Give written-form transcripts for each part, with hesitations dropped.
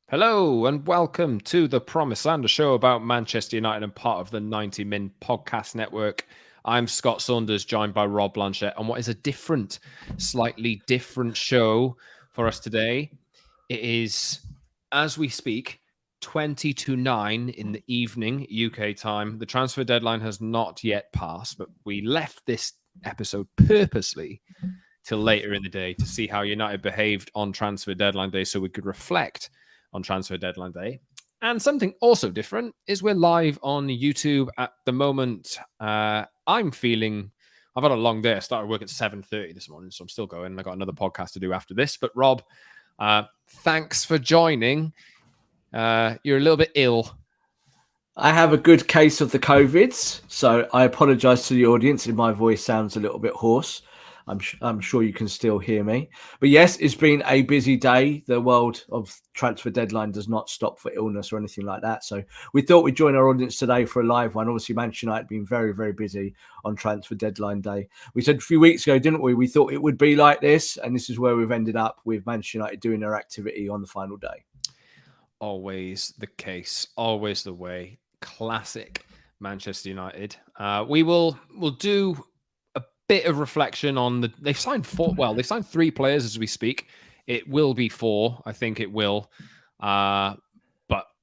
Hello and welcome to the Promised Land, a show about Manchester United and part of the 90 Min podcast network. I'm Scott Saunders, joined by Rob Blanchette, on what is a slightly different show for us today. It is, as we speak, 20 to 9 in the evening, UK time. The transfer deadline has not yet passed, but we left this episode purposely till later in the day to see how United behaved on transfer deadline day so we could reflect on transfer deadline day. And something also different is we're live on YouTube at the moment. I've had a long day. I started work at 7:30 this morning, so I'm still going. I got another podcast to do after this. But Rob, thanks for joining. You're a little bit ill. I have a good case of the COVIDs, so I apologise to the audience if my voice sounds a little bit hoarse. I'm sure you can still hear me. But yes, it's been a busy day. The world of transfer deadline does not stop for illness or anything like that. So we thought we'd join our audience today for a live one. Obviously, Manchester United have been very, very busy on transfer deadline day. We said a few weeks ago, didn't we? We thought it would be like this. And this is where we've ended up with Manchester United doing their activity on the final day. Always the case, always the way. Classic Manchester United. We'll do a bit of reflection on they've signed three players as we speak. It will be four, I think it will, but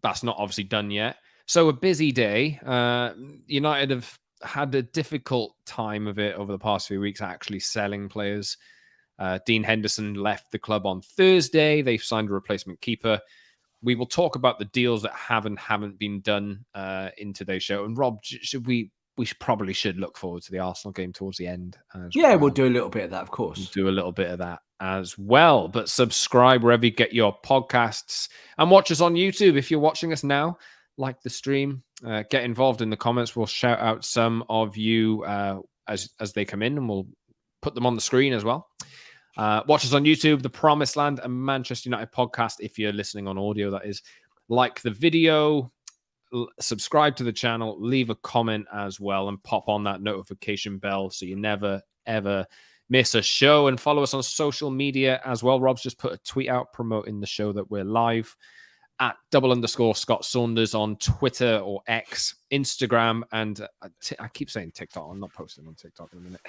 that's not obviously done yet. So a busy day. United have had a difficult time of it over the past few weeks, actually selling players. Dean Henderson left the club on Thursday. They've signed a replacement keeper. We will talk about the deals that have and haven't been done in today's show. And Rob, we probably should look forward to the Arsenal game towards the end. We'll do a little bit of that, of course. We'll do a little bit of that as well. But subscribe wherever you get your podcasts and watch us on YouTube. If you're watching us now, like the stream, get involved in the comments. We'll shout out some of you as they come in, and we'll put them on the screen as well. Watch us on YouTube, The Promised Land, and Manchester United podcast. If you're listening on audio, that is. Like the video, subscribe to the channel, leave a comment as well, and pop on that notification bell so you never, ever miss a show. And follow us on social media as well. Rob's just put a tweet out promoting the show that we're live at _Scott Saunders on Twitter or X, Instagram, and I keep saying TikTok. I'm not posting on TikTok in a minute.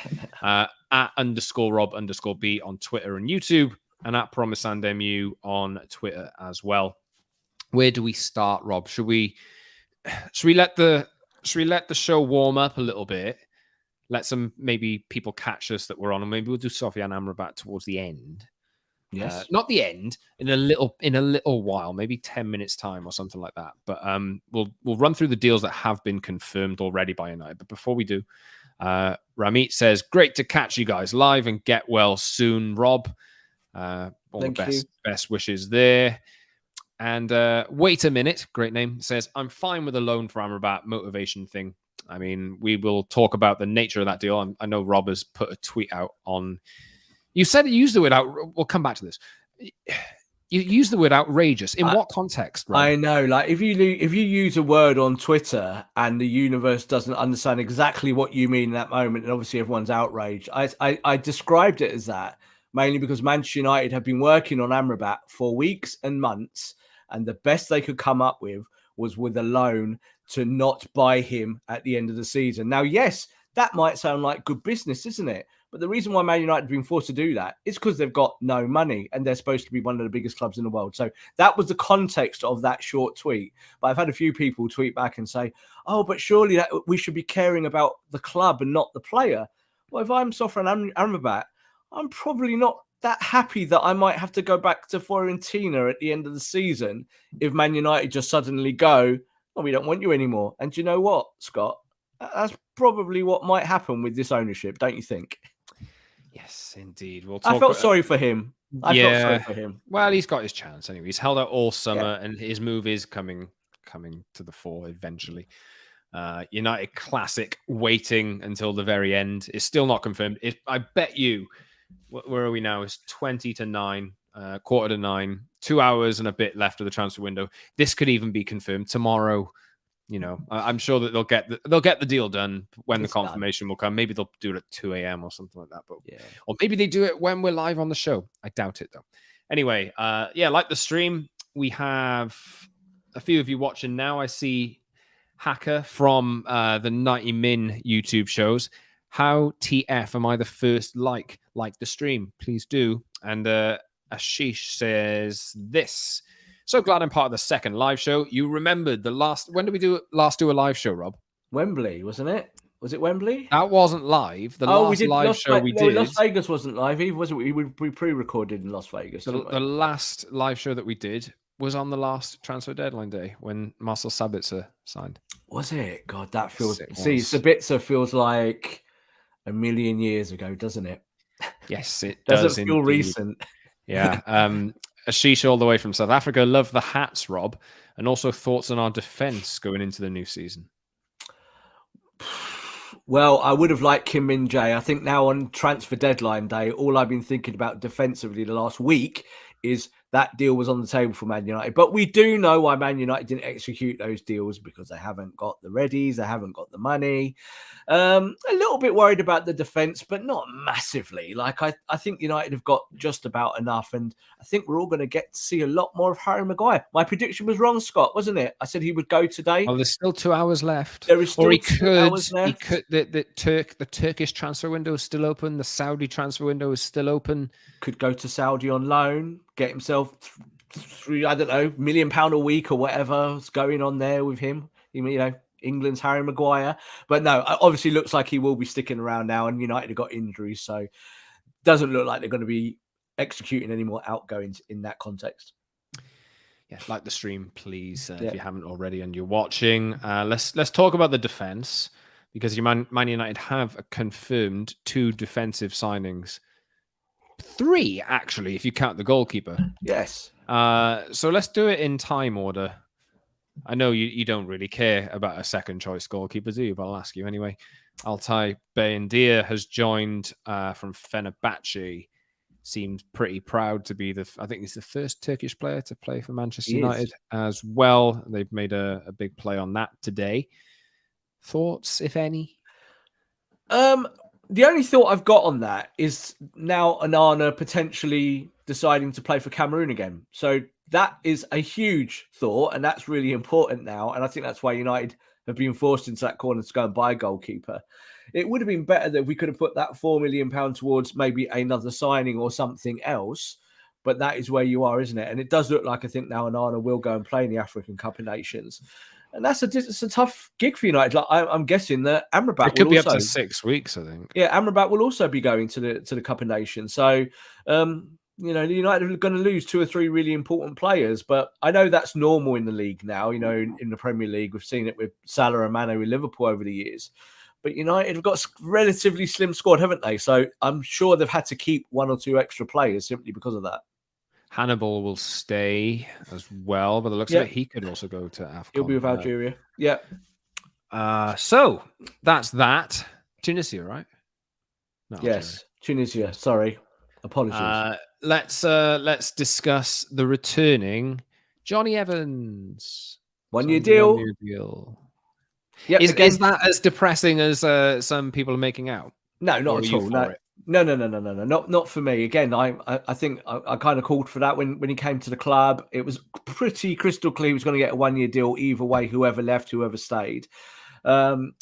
At _Rob_B on Twitter and YouTube, and at PromiseLandMU on Twitter as well. Where do we start, Rob? Should we let the show warm up a little bit? Let some maybe people catch us that we're on, and maybe we'll do Sofiane Amrabat towards the end. Yes, not the end, in a little while, maybe 10 minutes time or something like that. But we'll run through the deals that have been confirmed already by United. But before we do, Ramit says, "Great to catch you guys live and get well soon, Rob." All the best wishes there. And Wait a Minute, great name, says, "I'm fine with a loan for Amrabat, motivation thing." I mean, we will talk about the nature of that deal. I know Rob has put a tweet out on. You said you used the word out. We'll come back to this. You use the word outrageous. In what context, Rob? I know. Like if you use a word on Twitter and the universe doesn't understand exactly what you mean in that moment, and obviously everyone's outraged. I described it as that mainly because Manchester United have been working on Amrabat for weeks and months, and the best they could come up with was with a loan to not buy him at the end of the season. Now, yes, that might sound like good business, isn't it? But the reason why Man United have been forced to do that is because they've got no money and they're supposed to be one of the biggest clubs in the world. So that was the context of that short tweet. But I've had a few people tweet back and say, "Oh, but surely we should be caring about the club and not the player." Well, if I'm Sofiane Amrabat, I'm probably not that happy that I might have to go back to Fiorentina at the end of the season if Man United just suddenly go, "Oh, we don't want you anymore." And do you know what, Scott? That's probably what might happen with this ownership, don't you think? Yes, indeed. I felt sorry for him. I felt sorry for him. Well, he's got his chance anyway. He's held out all summer, and his move is coming to the fore eventually. United classic, waiting until the very end. It's still not confirmed. I bet you, where are we now? It's 20 to 9, quarter to 9, 2 hours and a bit left of the transfer window. This could even be confirmed tomorrow. You know, I'm sure that they'll get the deal done when the confirmation will come. Maybe they'll do it at 2 a.m. or something like that. But or maybe they do it when we're live on the show. I doubt it though. Anyway, like the stream, we have a few of you watching now. I see Hacker from the 90 Min YouTube shows. How TF am I the first like the stream? Please do. And Ashish says this. So glad I'm part of the second live show. You remembered the last. When did we do a live show, Rob? Wembley, wasn't it? Was it Wembley? That wasn't live. The we last did live show we did. Las Vegas wasn't live either, was it? We pre-recorded in Las Vegas. The last live show that we did was on the last transfer deadline day when Marcel Sabitzer signed. Was it? God, that feels. Yes, Sabitzer feels like a million years ago, doesn't it? Yes, it doesn't feel recent. Yeah. Ashish, all the way from South Africa. Love the hats, Rob, and also thoughts on our defense going into the new season. Well, I would have liked Kim Min-jae. I think now on transfer deadline day, all I've been thinking about defensively the last week is that deal was on the table for Man United. But we do know why Man United didn't execute those deals, because they haven't got the readies, they haven't got the money. A little bit worried about the defence, but not massively. Like, I think United have got just about enough, and I think we're all going to get to see a lot more of Harry Maguire. My prediction was wrong, Scott, wasn't it? I said he would go today. Well, there's still 2 hours left. There is still or 2 hours left. He could. The Turkish transfer window is still open. The Saudi transfer window is still open. Could go to Saudi on loan, get himself £3 million a week or whatever's going on there with him. England's Harry Maguire. But no, obviously looks like he will be sticking around now, and United have got injuries, so doesn't look like they're going to be executing any more outgoings in that context. Yeah, like the stream, please, if you haven't already and you're watching. Let's talk about the defense, because Man United have confirmed 2 defensive signings. 3, actually, if you count the goalkeeper. Yes. So let's do it in time order. I know you don't really care about a second choice goalkeeper, do you? But I'll ask you anyway. Altay Bayindir has joined from Fenerbahce. Seems pretty proud to be I think he's the first Turkish player to play for Manchester United as well. They've made a big play on that today. Thoughts, if any? The only thought I've got on that is now Onana potentially deciding to play for Cameroon again. So that is a huge thought, and that's really important now. And I think that's why United have been forced into that corner to go and buy a goalkeeper. It would have been better that we could have put that £4 million towards maybe another signing or something else. But that is where you are, isn't it? And it does look like, I think now Onana will go and play in the African Cup of Nations. And it's a tough gig for United. Like, I'm guessing that Amrabat it could be up to 6 weeks, I think. Yeah, Amrabat will also be going to the Cup of Nations. So, United are going to lose 2 or 3 really important players. But I know that's normal in the league now. In the Premier League, we've seen it with Salah and Mane with Liverpool over the years. But United have got a relatively slim squad, haven't they? So I'm sure they've had to keep 1 or 2 extra players simply because of that. Hannibal will stay as well, but the looks of it, he could also go to Africa. He'll be with Algeria. Yeah. So that's that. Tunisia, right? No, yes, Algeria. Tunisia. Sorry, apologies. Let's discuss the returning Johnny Evans. 1 year deal. 1 year deal. Yeah. Is that as depressing as some people are making out? No, not at all. No, not for me. Again, I think I kind of called for that when he came to the club. It was pretty crystal clear he was going to get a 1 year deal either way, whoever left, whoever stayed. And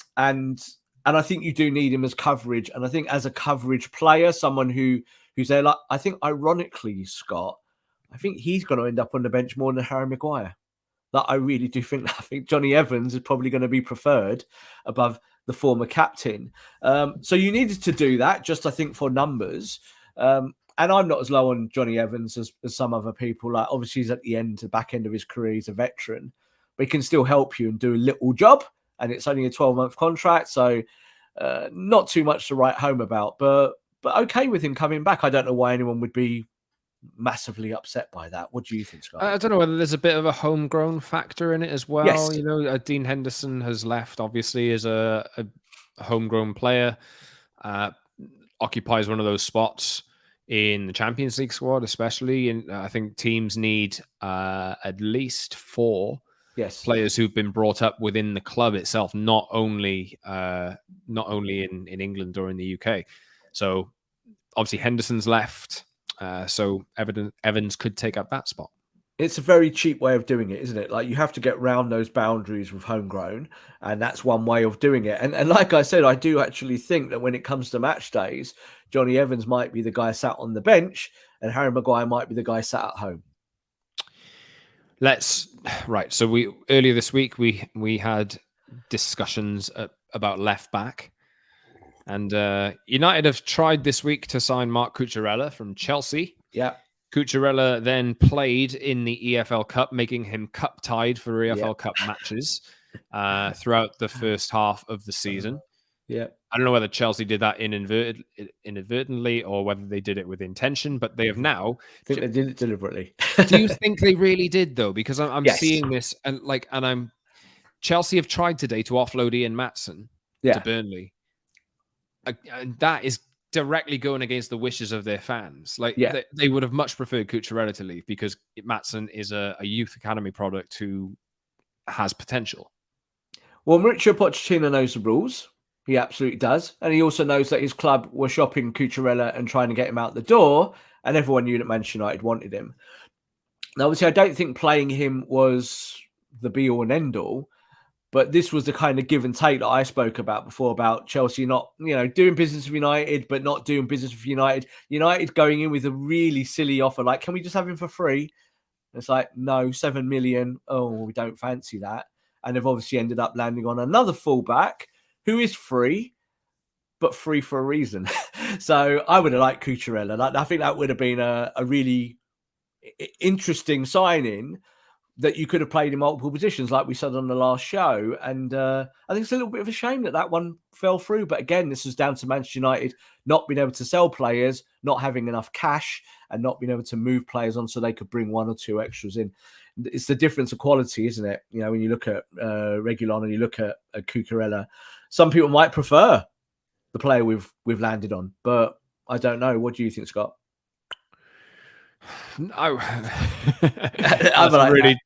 I think you do need him as coverage. And I think as a coverage player, someone who's there, like, I think ironically, Scott, I think he's going to end up on the bench more than Harry Maguire. That I really do think. I think Johnny Evans is probably going to be preferred above the former captain. So you needed to do that, just I think for numbers. And I'm not as low on Johnny Evans as some other people. Like, obviously he's at the back end of his career. He's a veteran, but he can still help you and do a little job. And it's only a 12-month contract, so not too much to write home about. But okay with him coming back. I don't know why anyone would be massively upset by that. What do you think, Scott? I don't know whether there's a bit of a homegrown factor in it as well. Yes. Dean Henderson has left, obviously, as a homegrown player, occupies one of those spots in the Champions League squad, especially. And I think teams need at least 4 players who've been brought up within the club itself, not only in England or in the UK. So obviously Henderson's left. So Evans could take up that spot. It's a very cheap way of doing it, isn't it? Like, you have to get round those boundaries with homegrown, and that's one way of doing it. And like I said, I do actually think that when it comes to match days, Johnny Evans might be the guy sat on the bench, and Harry Maguire might be the guy sat at home. Right. So earlier this week we had discussions about left back, and United have tried this week to sign Marc Cucurella from Chelsea. Yeah. Cucurella then played in the EFL Cup, making him cup tied for EFL Cup matches throughout the first half of the season. Yeah. I don't know whether Chelsea did that inadvertently or whether they did it with intention, but they have now. I think they did it deliberately. Do you think they really did, though? Because I'm Yes. seeing this, and Chelsea have tried today to offload Ian Maatsen to Burnley, and that is directly going against the wishes of their fans. They would have much preferred Cucurella to leave because Maatsen is a youth academy product who has potential. Well, Mauricio Pochettino knows the rules. He absolutely does. And he also knows that his club were shopping Cucurella and trying to get him out the door, and everyone knew that Manchester United wanted him. Now, obviously, I don't think playing him was the be-all and end-all, but this was the kind of give and take that I spoke about before, about Chelsea not, doing business with United, but not doing business with United. United going in with a really silly offer, like, can we just have him for free? And it's like, no, 7 million. Oh, we don't fancy that. And they've obviously ended up landing on another fullback who is free, but free for a reason. So I would have liked Cucurella. I think that would have been a really interesting signing that you could have played in multiple positions, like we said on the last show. And I think it's a little bit of a shame that one fell through. But again, this is down to Manchester United not being able to sell players, not having enough cash, and not being able to move players on so they could bring one or two extras in. It's the difference of quality, isn't it? When you look at Reguilon and you look at Cucurella, some people might prefer the player we've landed on, but I don't know. What do you think, Scott? No,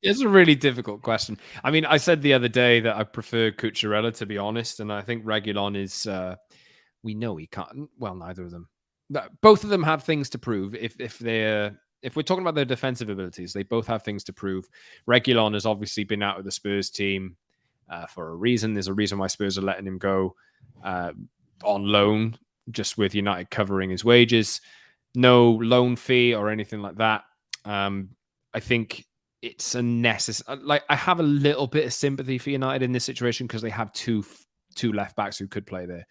it's a really difficult question. I mean, I said the other day that I prefer Cucurella, to be honest, and I think Reguilon is. We know he can't. Well, neither of them. Both of them have things to prove. If we're talking about their defensive abilities, they both have things to prove. Reguilon has obviously been out of the Spurs team for a reason. There's a reason why Spurs are letting him go on loan, just with United covering his wages. No loan fee or anything like that. I think it's a necessary. I have a little bit of sympathy for United in this situation because they have two left backs who could play there,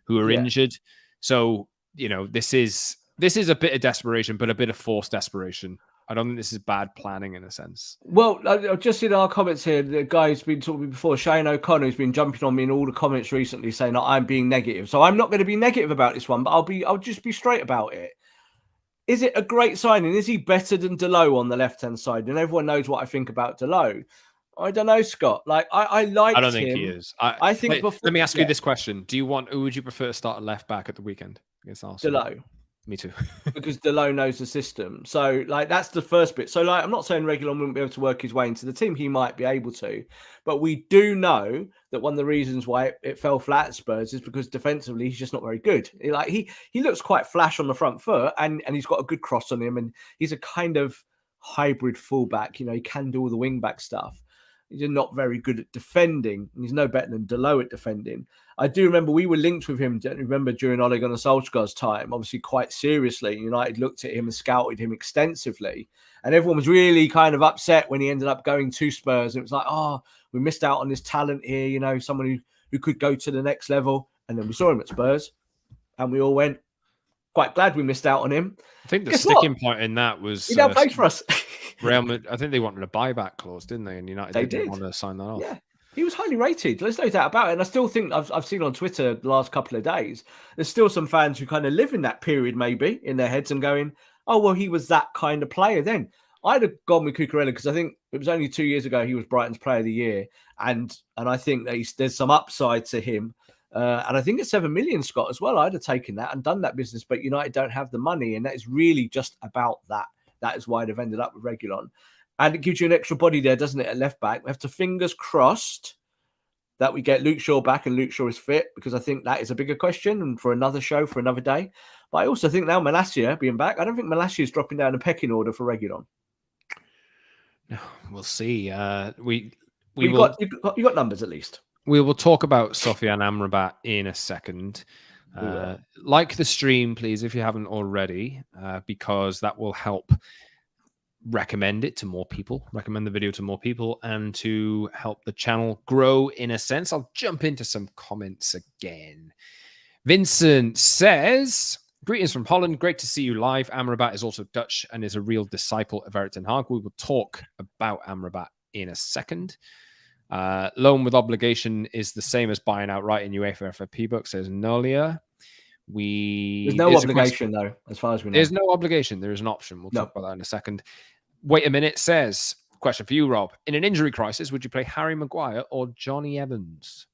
who are injured. So this is a bit of desperation, but a bit of forced desperation. I don't think this is bad planning in a sense. Well, I've just seen our comments here. The guy who's been talking before, Shane O'Connor, who's been jumping on me in all the comments recently, saying that I'm being negative. So I'm not going to be negative about this one, but I'll just be straight about it. Is it a great signing? Is he better than Delot on the left-hand side? And everyone knows what I think about Delot. I don't know, Scott. I liked him. I don't think he is. I think let me ask you this question. Who would you prefer to start at left back at the weekend against Arsenal? Delot. Me too. Because Delot knows the system. So, that's the first bit. So, I'm not saying Reguilon wouldn't be able to work his way into the team. He might be able to. But we do know that one of the reasons why it fell flat at Spurs is because defensively, he's just not very good. He looks quite flash on the front foot, and he's got a good cross on him, and he's a kind of hybrid fullback. He can do all the wing-back stuff. He's not very good at defending. He's no better than Delot at defending. I do remember we were linked with him, during Ole Gunnar Solskjaer's time, obviously quite seriously. United looked at him and scouted him extensively. And everyone was really kind of upset when he ended up going to Spurs. And it was like, oh, we missed out on this talent here, someone who could go to the next level. And then we saw him at Spurs. And we all went, quite glad we missed out on him. I think the sticking point in that was... He now plays for us. Real Madrid, I think they wanted a buyback clause, didn't they? And United didn't want to sign that off. Yeah, he was highly rated. There's no doubt about it. And I still think I've seen on Twitter the last couple of days, there's still some fans who kind of live in that period maybe in their heads and going, oh, well, he was that kind of player then. I'd have gone with Cucurella because I think it was only 2 years ago he was Brighton's Player of the Year. And I think that there's some upside to him. And I think it's 7 million, Scott, as well. I'd have taken that and done that business, but United don't have the money. And that is really just about that. That is why they've ended up with Reguilon. And it gives you an extra body there, doesn't it, at left back? We have to fingers crossed that we get Luke Shaw back and Luke Shaw is fit, because I think that is a bigger question and for another show, for another day. But I also think now Malacia being back, I don't think Malacia is dropping down the pecking order for Reguilon. We'll see. We You will got numbers at least. we will talk about Sofiane Amrabat in a second. We will. Like the stream, please, if you haven't already, because that will help recommend it to more people, recommend the video to more people, and to help the channel grow in a sense. I'll jump into some comments again. Vincent says, greetings from Holland. Great to see you live. Amrabat is also Dutch and is a real disciple of Erik ten Hag. We will talk about Amrabat in a second. Loan with obligation is the same as buying outright in UEFA FFP book, says Nolia. There's no obligation, though, as far as we know. There's no obligation. There is an option. We'll talk about that in a second. Wait a minute says, question for you, Rob. In an injury crisis, would you play Harry Maguire or Johnny Evans?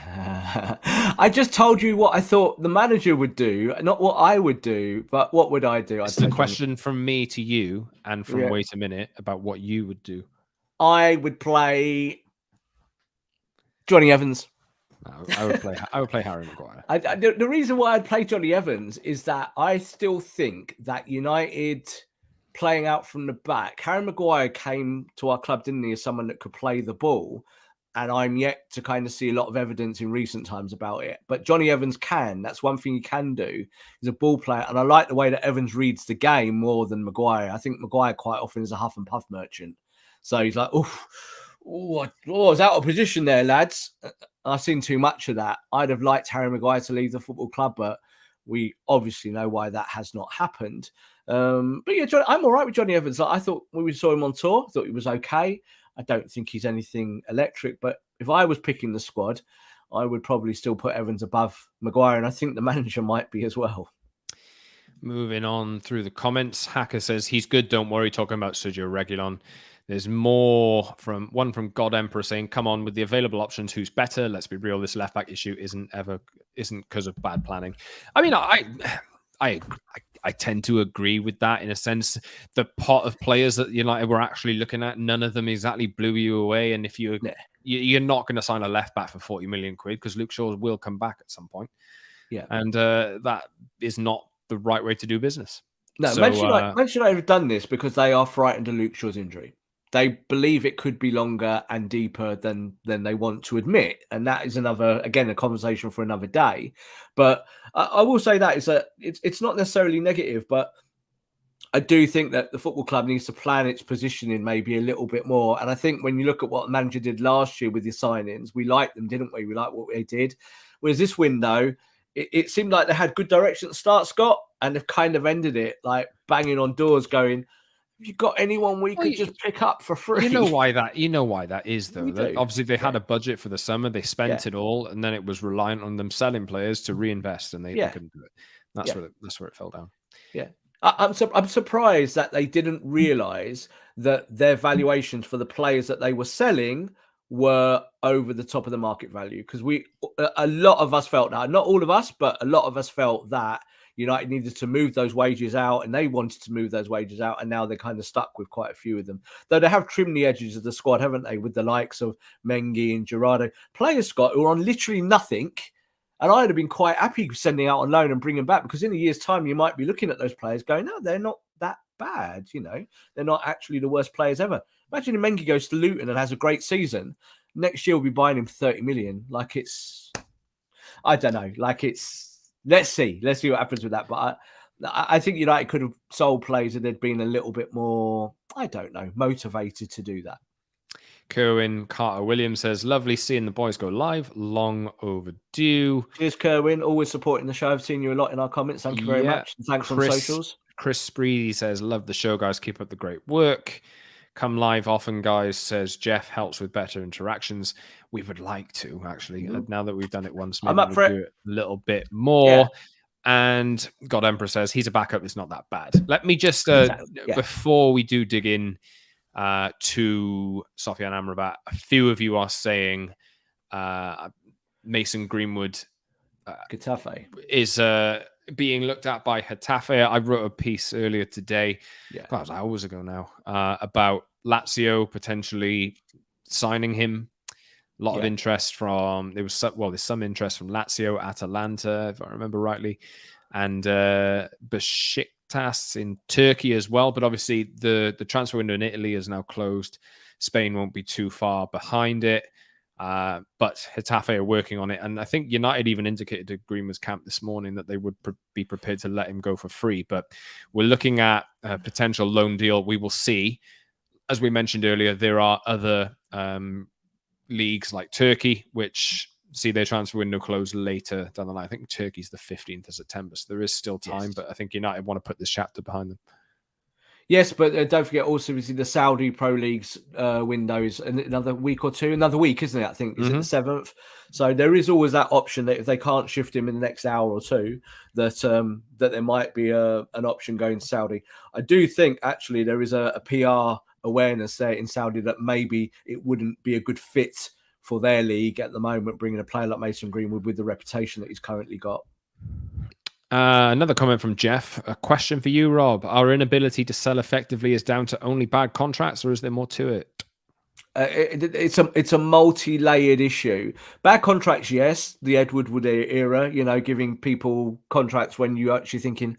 I just told you what I thought the manager would do, not what I would do, but what would I do? It's a question from me to you and from Wait a Minute about what you would do. I would play Johnny Evans. I would play Harry Maguire. The reason why I'd play Johnny Evans is that I still think that United playing out from the back, Harry Maguire came to our club, didn't he, as someone that could play the ball. And I'm yet to kind of see a lot of evidence in recent times about it. But Johnny Evans can. That's one thing he can do. He's a ball player. And I like the way that Evans reads the game more than Maguire. I think Maguire quite often is a huff and puff merchant. So he's like, I was out of position there, lads. I've seen too much of that. I'd have liked Harry Maguire to leave the football club, but we obviously know why that has not happened. But yeah, I'm all right with Johnny Evans. I thought when we saw him on tour, I thought he was okay. I don't think he's anything electric, but if I was picking the squad, I would probably still put Evans above Maguire, and I think the manager might be as well. Moving on through the comments, Hacker says he's good. Don't worry. Talking about Sergio Reguilon. There's more from God Emperor saying, "Come on, with the available options, who's better? Let's be real. This left back issue isn't because of bad planning." I mean, I tend to agree with that in a sense. The pot of players that United were actually looking at, none of them exactly blew you away. And if you're not going to sign a left back for 40 million quid because Luke Shaw will come back at some point. Yeah, and that is not the right way to do business. No, so, Manchester United have done this because they are frightened of Luke Shaw's injury. They believe it could be longer and deeper than they want to admit. And that is a conversation for another day. But I will say that is that it's not necessarily negative, but I do think that the football club needs to plan its positioning maybe a little bit more. And I think when you look at what the manager did last year with his signings, we liked them, didn't we? We liked what they did. Whereas this window, it seemed like they had good direction at the start, Scott, and they've kind of ended it like banging on doors going, have you got anyone we could just pick up for free? You know why that is, though. Obviously, they had a budget for the summer. They spent it all, and then it was reliant on them selling players to reinvest, and they couldn't do it. That's where it fell down. Yeah. I'm surprised that they didn't realize that their valuations for the players that they were selling were over the top of the market value. Because a lot of us felt that, not all of us, but a lot of us felt that United needed to move those wages out, and they wanted to move those wages out, and now they're kind of stuck with quite a few of them. Though they have trimmed the edges of the squad, haven't they, with the likes of Mengi and Gerardo. Players, Scott, who are on literally nothing, and I'd have been quite happy sending out on loan and bringing back, because in a year's time, you might be looking at those players going, no, they're not that bad, They're not actually the worst players ever. Imagine if Mengi goes to Luton and has a great season. Next year, we'll be buying him for 30 million. I don't know, let's see what happens with that. But I think United could have sold players if they'd been a little bit more, I don't know, motivated to do that. Kerwin Carter Williams says, lovely seeing the boys go live. Long overdue. Cheers, Kerwin. Always supporting the show. I've seen you a lot in our comments. Thank you very much. And thanks on socials. Chris Spreedy says, love the show, guys. Keep up the great work. Come live often, guys, says Jeff. Helps with better interactions. We would like to, actually. Now that we've done it once, maybe I'm up for do it a little bit more. Yeah. And God Emperor says, he's a backup. It's not that bad. Let me just, before we do dig in to Sofiane Amrabat, a few of you are saying Mason Greenwood Getafe is being looked at by Getafe. I wrote a piece earlier today, that was hours ago now, about Lazio potentially signing him. A lot of interest from, there's some interest from Lazio, Atalanta, if I remember rightly, and Besiktas Besiktas in Turkey as well. But obviously, the transfer window in Italy is now closed. Spain won't be too far behind it. But Getafe are working on it. And I think United even indicated to Greenwood's camp this morning that they would be prepared to let him go for free. But we're looking at a potential loan deal. We will see. As we mentioned earlier, there are other leagues like Turkey, which see their transfer window close later down the line. I think Turkey's the 15th of September, so there is still time, but I think United want to put this chapter behind them. Yes, but don't forget also the Saudi Pro League's windows in another week or two. Another week, isn't it? I think, is it the 7th? So there is always that option that if they can't shift him in the next hour or two, that that there might be an option going to Saudi. I do think actually there is a PR awareness there in Saudi that maybe it wouldn't be a good fit for their league at the moment, bringing a player like Mason Greenwood with the reputation that he's currently got. Another comment from Jeff. A question for you, Rob. Our inability to sell effectively is down to only bad contracts, or is there more to it? It's a multi-layered issue. Bad contracts, yes. The Ed Woodward era, giving people contracts when you're actually thinking,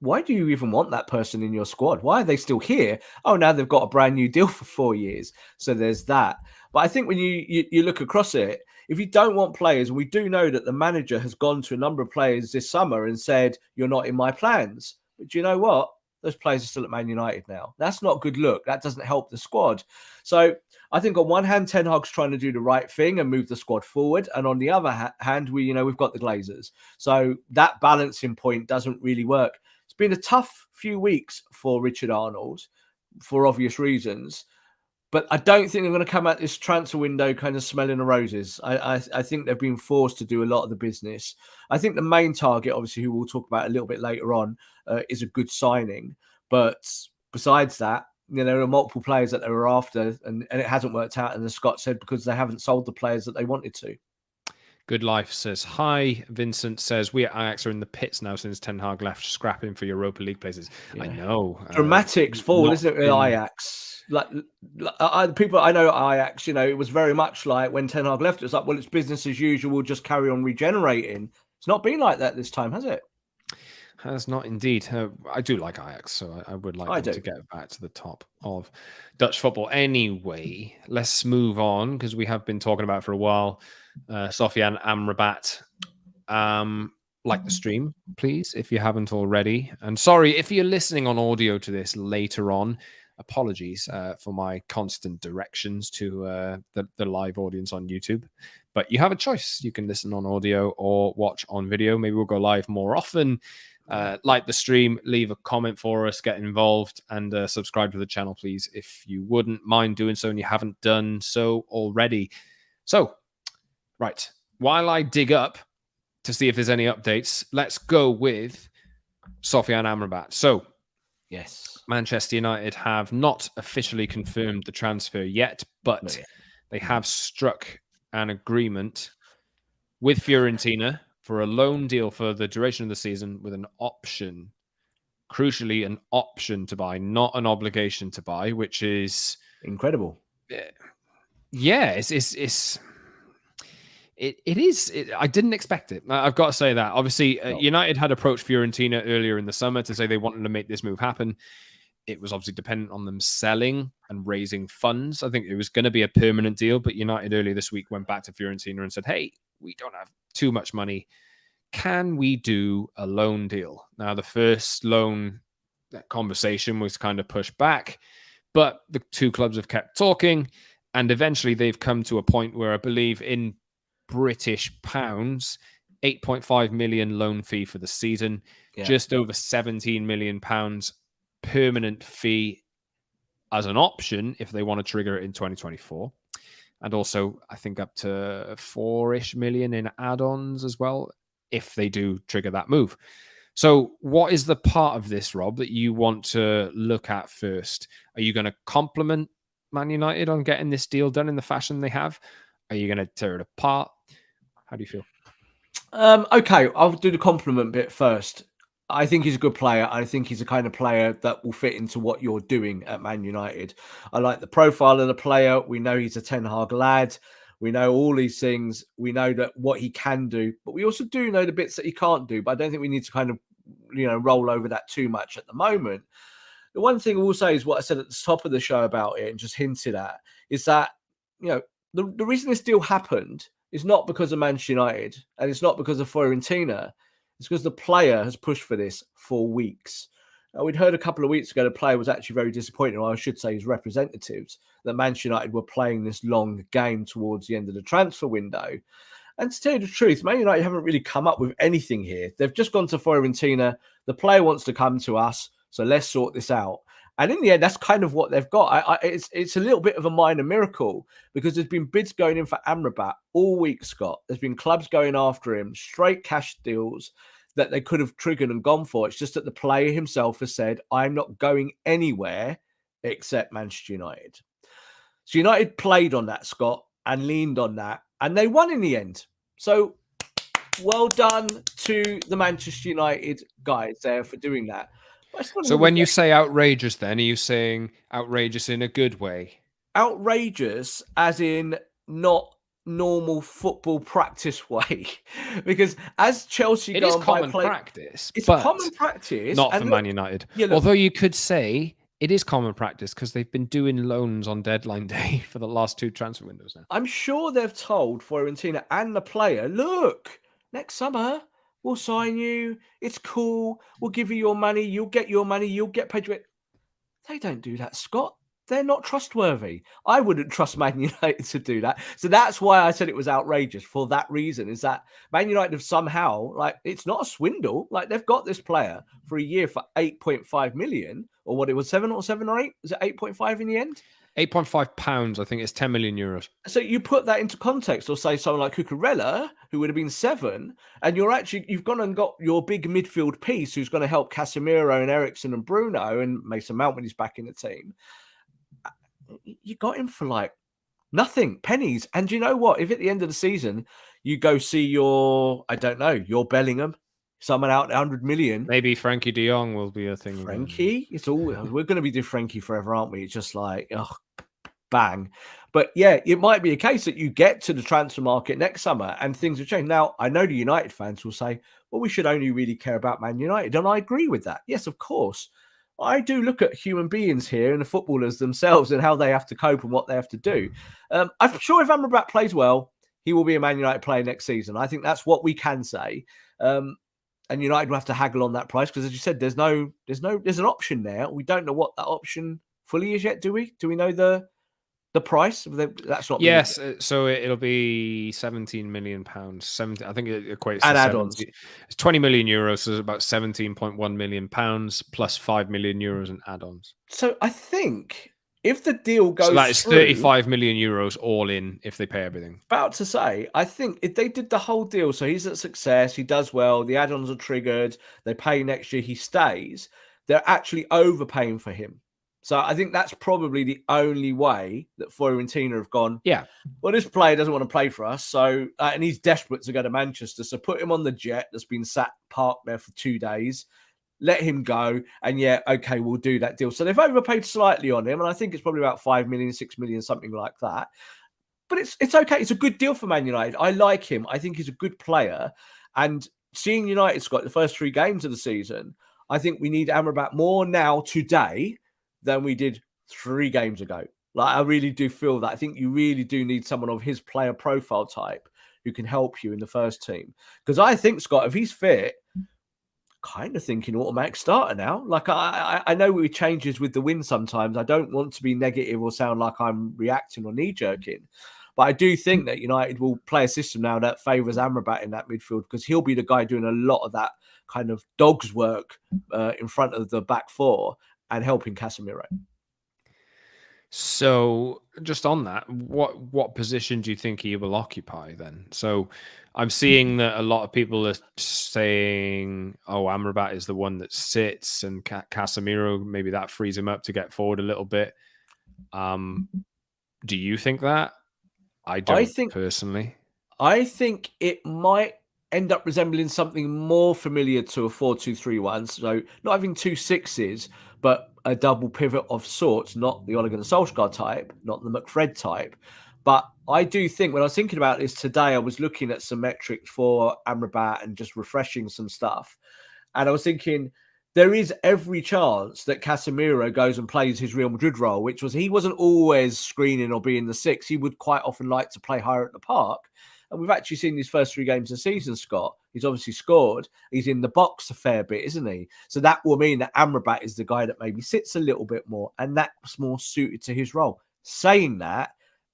why do you even want that person in your squad? Why are they still here? Oh, now they've got a brand new deal for 4 years. So there's that. But I think when you look across it, if you don't want players, and we do know that the manager has gone to a number of players this summer and said, you're not in my plans. But do you know what? Those players are still at Man United now. That's not a good look. That doesn't help the squad. So I think on one hand, Ten Hag's trying to do the right thing and move the squad forward. And on the other hand, we've got the Glazers. So that balancing point doesn't really work. It's been a tough few weeks for Richard Arnold for obvious reasons. But I don't think they're going to come at this transfer window kind of smelling the roses. I think they've been forced to do a lot of the business. I think the main target, obviously, who we'll talk about a little bit later on, is a good signing. But besides that, there are multiple players that they were after, and it hasn't worked out. And as Scott said, because they haven't sold the players that they wanted to. Good Life says, hi. Vincent says, we at Ajax are in the pits now since Ten Hag left, scrapping for Europa League places. Yeah. I know. Dramatics fall, isn't it, with Ajax? Like people I know at Ajax, it was very much like when Ten Hag left, it's like, well, it's business as usual. We'll just carry on regenerating. It's not been like that this time, has it? Has not indeed. I do like Ajax, so I would like them to get back to the top of Dutch football. Anyway, let's move on because we have been talking about it for a while. Sofiane Amrabat. Like the stream, please, if you haven't already. And sorry, if you're listening on audio to this later on, apologies for my constant directions to the live audience on YouTube. But you have a choice. You can listen on audio or watch on video. Maybe we'll go live more often. Like the stream, leave a comment for us, get involved, and subscribe to the channel, please, if you wouldn't mind doing so and you haven't done so already. So, right, while I dig up to see if there's any updates, let's go with Sofiane Amrabat. So, yes, Manchester United have not officially confirmed the transfer yet, but they have struck an agreement with Fiorentina for a loan deal for the duration of the season with an option, crucially an option to buy, not an obligation to buy, which is incredible. Yeah, it is. I didn't expect it. I've got to say that. Obviously, United had approached Fiorentina earlier in the summer to say they wanted to make this move happen. It was obviously dependent on them selling and raising funds. I think it was going to be a permanent deal, but United earlier this week went back to Fiorentina and said, hey, we don't have too much money. Can we do a loan deal? Now, the first loan conversation was kind of pushed back, but the two clubs have kept talking, and eventually they've come to a point where I believe in British pounds, 8.5 million loan fee for the season, just over 17 million pounds permanent fee as an option if they want to trigger it in 2024. And also, I think up to 4-ish million in add-ons as well, if they do trigger that move. So what is the part of this, Rob, that you want to look at first? Are you going to compliment Man United on getting this deal done in the fashion they have? Are you going to tear it apart? How do you feel? Okay, I'll do the compliment bit first. I think he's a good player. I think he's the kind of player that will fit into what you're doing at Man United. I like the profile of the player. We know he's a Ten Hag lad. We know all these things. We know that what he can do, but we also do know the bits that he can't do. But I don't think we need to kind of roll over that too much at the moment. The one thing I will say is what I said at the top of the show about it and just hinted at is that, the reason this deal happened is not because of Manchester United and it's not because of Fiorentina. It's because the player has pushed for this for weeks. We'd heard a couple of weeks ago the player was actually very disappointed, or I should say his representatives, that Manchester United were playing this long game towards the end of the transfer window. And to tell you the truth, Man United haven't really come up with anything here. They've just gone to Fiorentina. The player wants to come to us, so let's sort this out. And in the end, that's kind of what they've got. It's a little bit of a minor miracle because there's been bids going in for Amrabat all week, Scott. There's been clubs going after him, straight cash deals that they could have triggered and gone for. It's just that the player himself has said, I'm not going anywhere except Manchester United. So United played on that, Scott, and leaned on that, and they won in the end. So well done to the Manchester United guys there for doing that. So when you say outrageous, then, are you saying outrageous in a good way? Outrageous as in not normal football practice way. Because as Chelsea it go is on common by practice. It's but common practice. Not for Man United. Yeah, although you could say it is common practice because they've been doing loans on deadline day for the last 2 transfer windows now. I'm sure they've told Fiorentina and the player, look, next summer we'll sign you. It's cool. We'll give you your money. You'll get your money. You'll get paid. They don't do that, Scott. They're not trustworthy. I wouldn't trust Man United to do that. So that's why I said it was outrageous for that reason, is that Man United have somehow, it's not a swindle. They've got this player for a year for 8.5 million, or what it was, 7 or 8? Was it 8.5 in the end? £8.5, I think it's 10 million euros. So you put that into context, or say someone like Cucurella, who would have been 7, and you've gone and got your big midfield piece who's going to help Casemiro and Eriksen and Bruno and Mason Mount when he's back in the team. You got him for nothing, pennies. And you know what? If at the end of the season you go see your Bellingham, someone out 100 million. Maybe Frankie de Jong will be a thing. Frankie? It's all we're going to be doing Frankie forever, aren't we? It's just bang. But yeah, it might be a case that you get to the transfer market next summer and things have changed. Now, I know the United fans will say, well, we should only really care about Man United. And I agree with that. Yes, of course. I do look at human beings here and the footballers themselves and how they have to cope and what they have to do. I'm sure if Amrabat plays well, he will be a Man United player next season. I think that's what we can say. And United will have to haggle on that price because, as you said, there's an option there. We don't know what that option fully is yet, do we? Do we know the price? That's not. Yes, so it'll be £17 million. I think it equates and to add-ons. It's 20 million euros, so it's about £17.1 million plus 5 million euros in add-ons. So I think if the deal goes, so that is 35 million euros all in if they pay everything. About to say, I think if they did the whole deal, so he's a success, he does well, the add-ons are triggered, they pay next year, he stays. They're actually overpaying for him. So I think that's probably the only way that Fiorentina have gone, yeah, well, this player doesn't want to play for us. So, and he's desperate to go to Manchester. So put him on the jet that's been sat parked there for 2 days, let him go. And yeah, okay, we'll do that deal. So they've overpaid slightly on him. And I think it's probably about 5 million, 6 million, something like that. But it's okay. It's a good deal for Man United. I like him. I think he's a good player. And seeing United, Scott, the first 3 games of the season, I think we need Amrabat more now today than we did 3 games ago. I really do feel that. I think you really do need someone of his player profile type who can help you in the first team. Because I think, Scott, if he's fit, kind of thinking automatic starter now. I know we changes with the win sometimes. I don't want to be negative or sound like I'm reacting or knee-jerking. But I do think that United will play a system now that favours Amrabat in that midfield because he'll be the guy doing a lot of that kind of dog's work in front of the back 4 and helping Casemiro. So just on that, what position do you think he will occupy then? So I'm seeing that a lot of people are saying, oh, Amrabat is the one that sits and Casemiro, maybe that frees him up to get forward a little bit. Do you think that? I don't personally. I think it might end up resembling something more familiar to a 4-2-3-1. So not having 2 6s, but a double pivot of sorts, not the Ole Gunnar Solskjaer type, not the McFred type. But I do think when I was thinking about this today, I was looking at some metrics for Amrabat and just refreshing some stuff. And I was thinking, there is every chance that Casemiro goes and plays his Real Madrid role, which was he wasn't always screening or being the six. He would quite often like to play higher at the park. And we've actually seen these first 3 games of the season, Scott. He's obviously scored. He's in the box a fair bit, isn't he? So that will mean that Amrabat is the guy that maybe sits a little bit more, and that's more suited to his role. Saying that,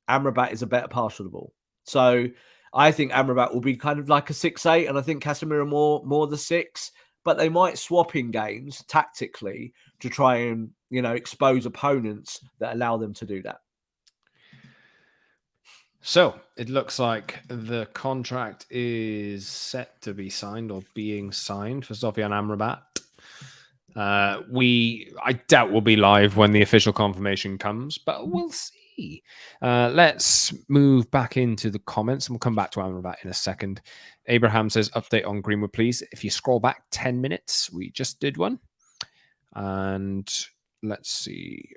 Amrabat is a better passer of the ball. So I think Amrabat will be kind of like a 6'8", and I think Casemiro more the 6. But they might swap in games tactically to try and, expose opponents that allow them to do that. So it looks like the contract is set to be signed or being signed for Sofian Amrabat. I doubt we'll be live when the official confirmation comes, but we'll see. Let's move back into the comments and we'll come back to Amrabat in a second. Abraham says, update on Greenwood, please. If you scroll back 10 minutes, we just did one. And let's see.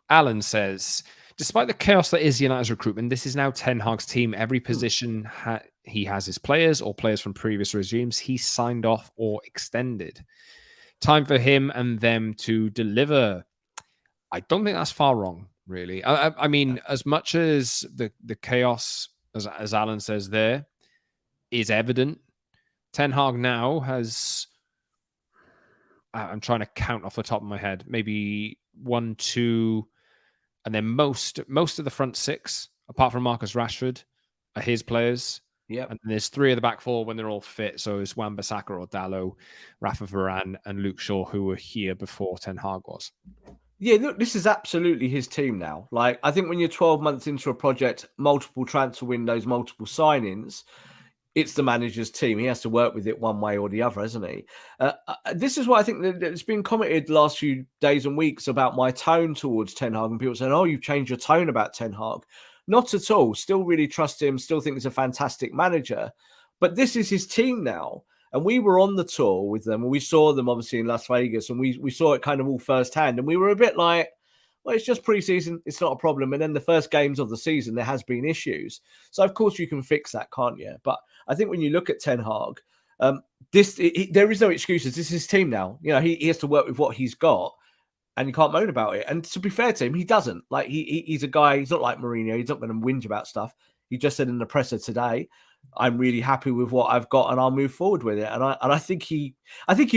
Alan says, despite the chaos that is United's recruitment, this is now Ten Hag's team. Every position he has his players or players from previous regimes he signed off or extended. Time for him and them to deliver. I don't think that's far wrong, really. I mean, as much as the chaos, as Alan says there, is evident, Ten Hag now has, I'm trying to count off the top of my head, maybe 1, 2, and then most of the front 6, apart from Marcus Rashford, are his players. Yeah, and there's 3 of the back 4 when they're all fit. So it's Wan-Bissaka or Dalot, Rafa Varane, and Luke Shaw, who were here before Ten Hag was. Yeah, look, this is absolutely his team now. Like, I think when you're 12 months into a project, multiple transfer windows, multiple signings, it's the manager's team. He has to work with it one way or the other, hasn't he? This is what I think that it's been commented the last few days and weeks about my tone towards Ten Hag, and people saying, oh, you've changed your tone about Ten Hag. Not at all. Still really trust him. Still think he's a fantastic manager. But this is his team now. And we were on the tour with them, and we saw them obviously in Las Vegas, and we saw it kind of all firsthand. And we were a bit like, well, it's just pre-season. It's not a problem. And then the first games of the season, there has been issues. So, of course, you can fix that, can't you? But I think when you look at Ten Hag, there is no excuses. This is his team now. He has to work with what he's got, and you can't moan about it. And to be fair to him, he doesn't. Like, he's a guy, he's not like Mourinho. He's not going to whinge about stuff. He just said in the presser today, I'm really happy with what I've got and I'll move forward with it. And I think he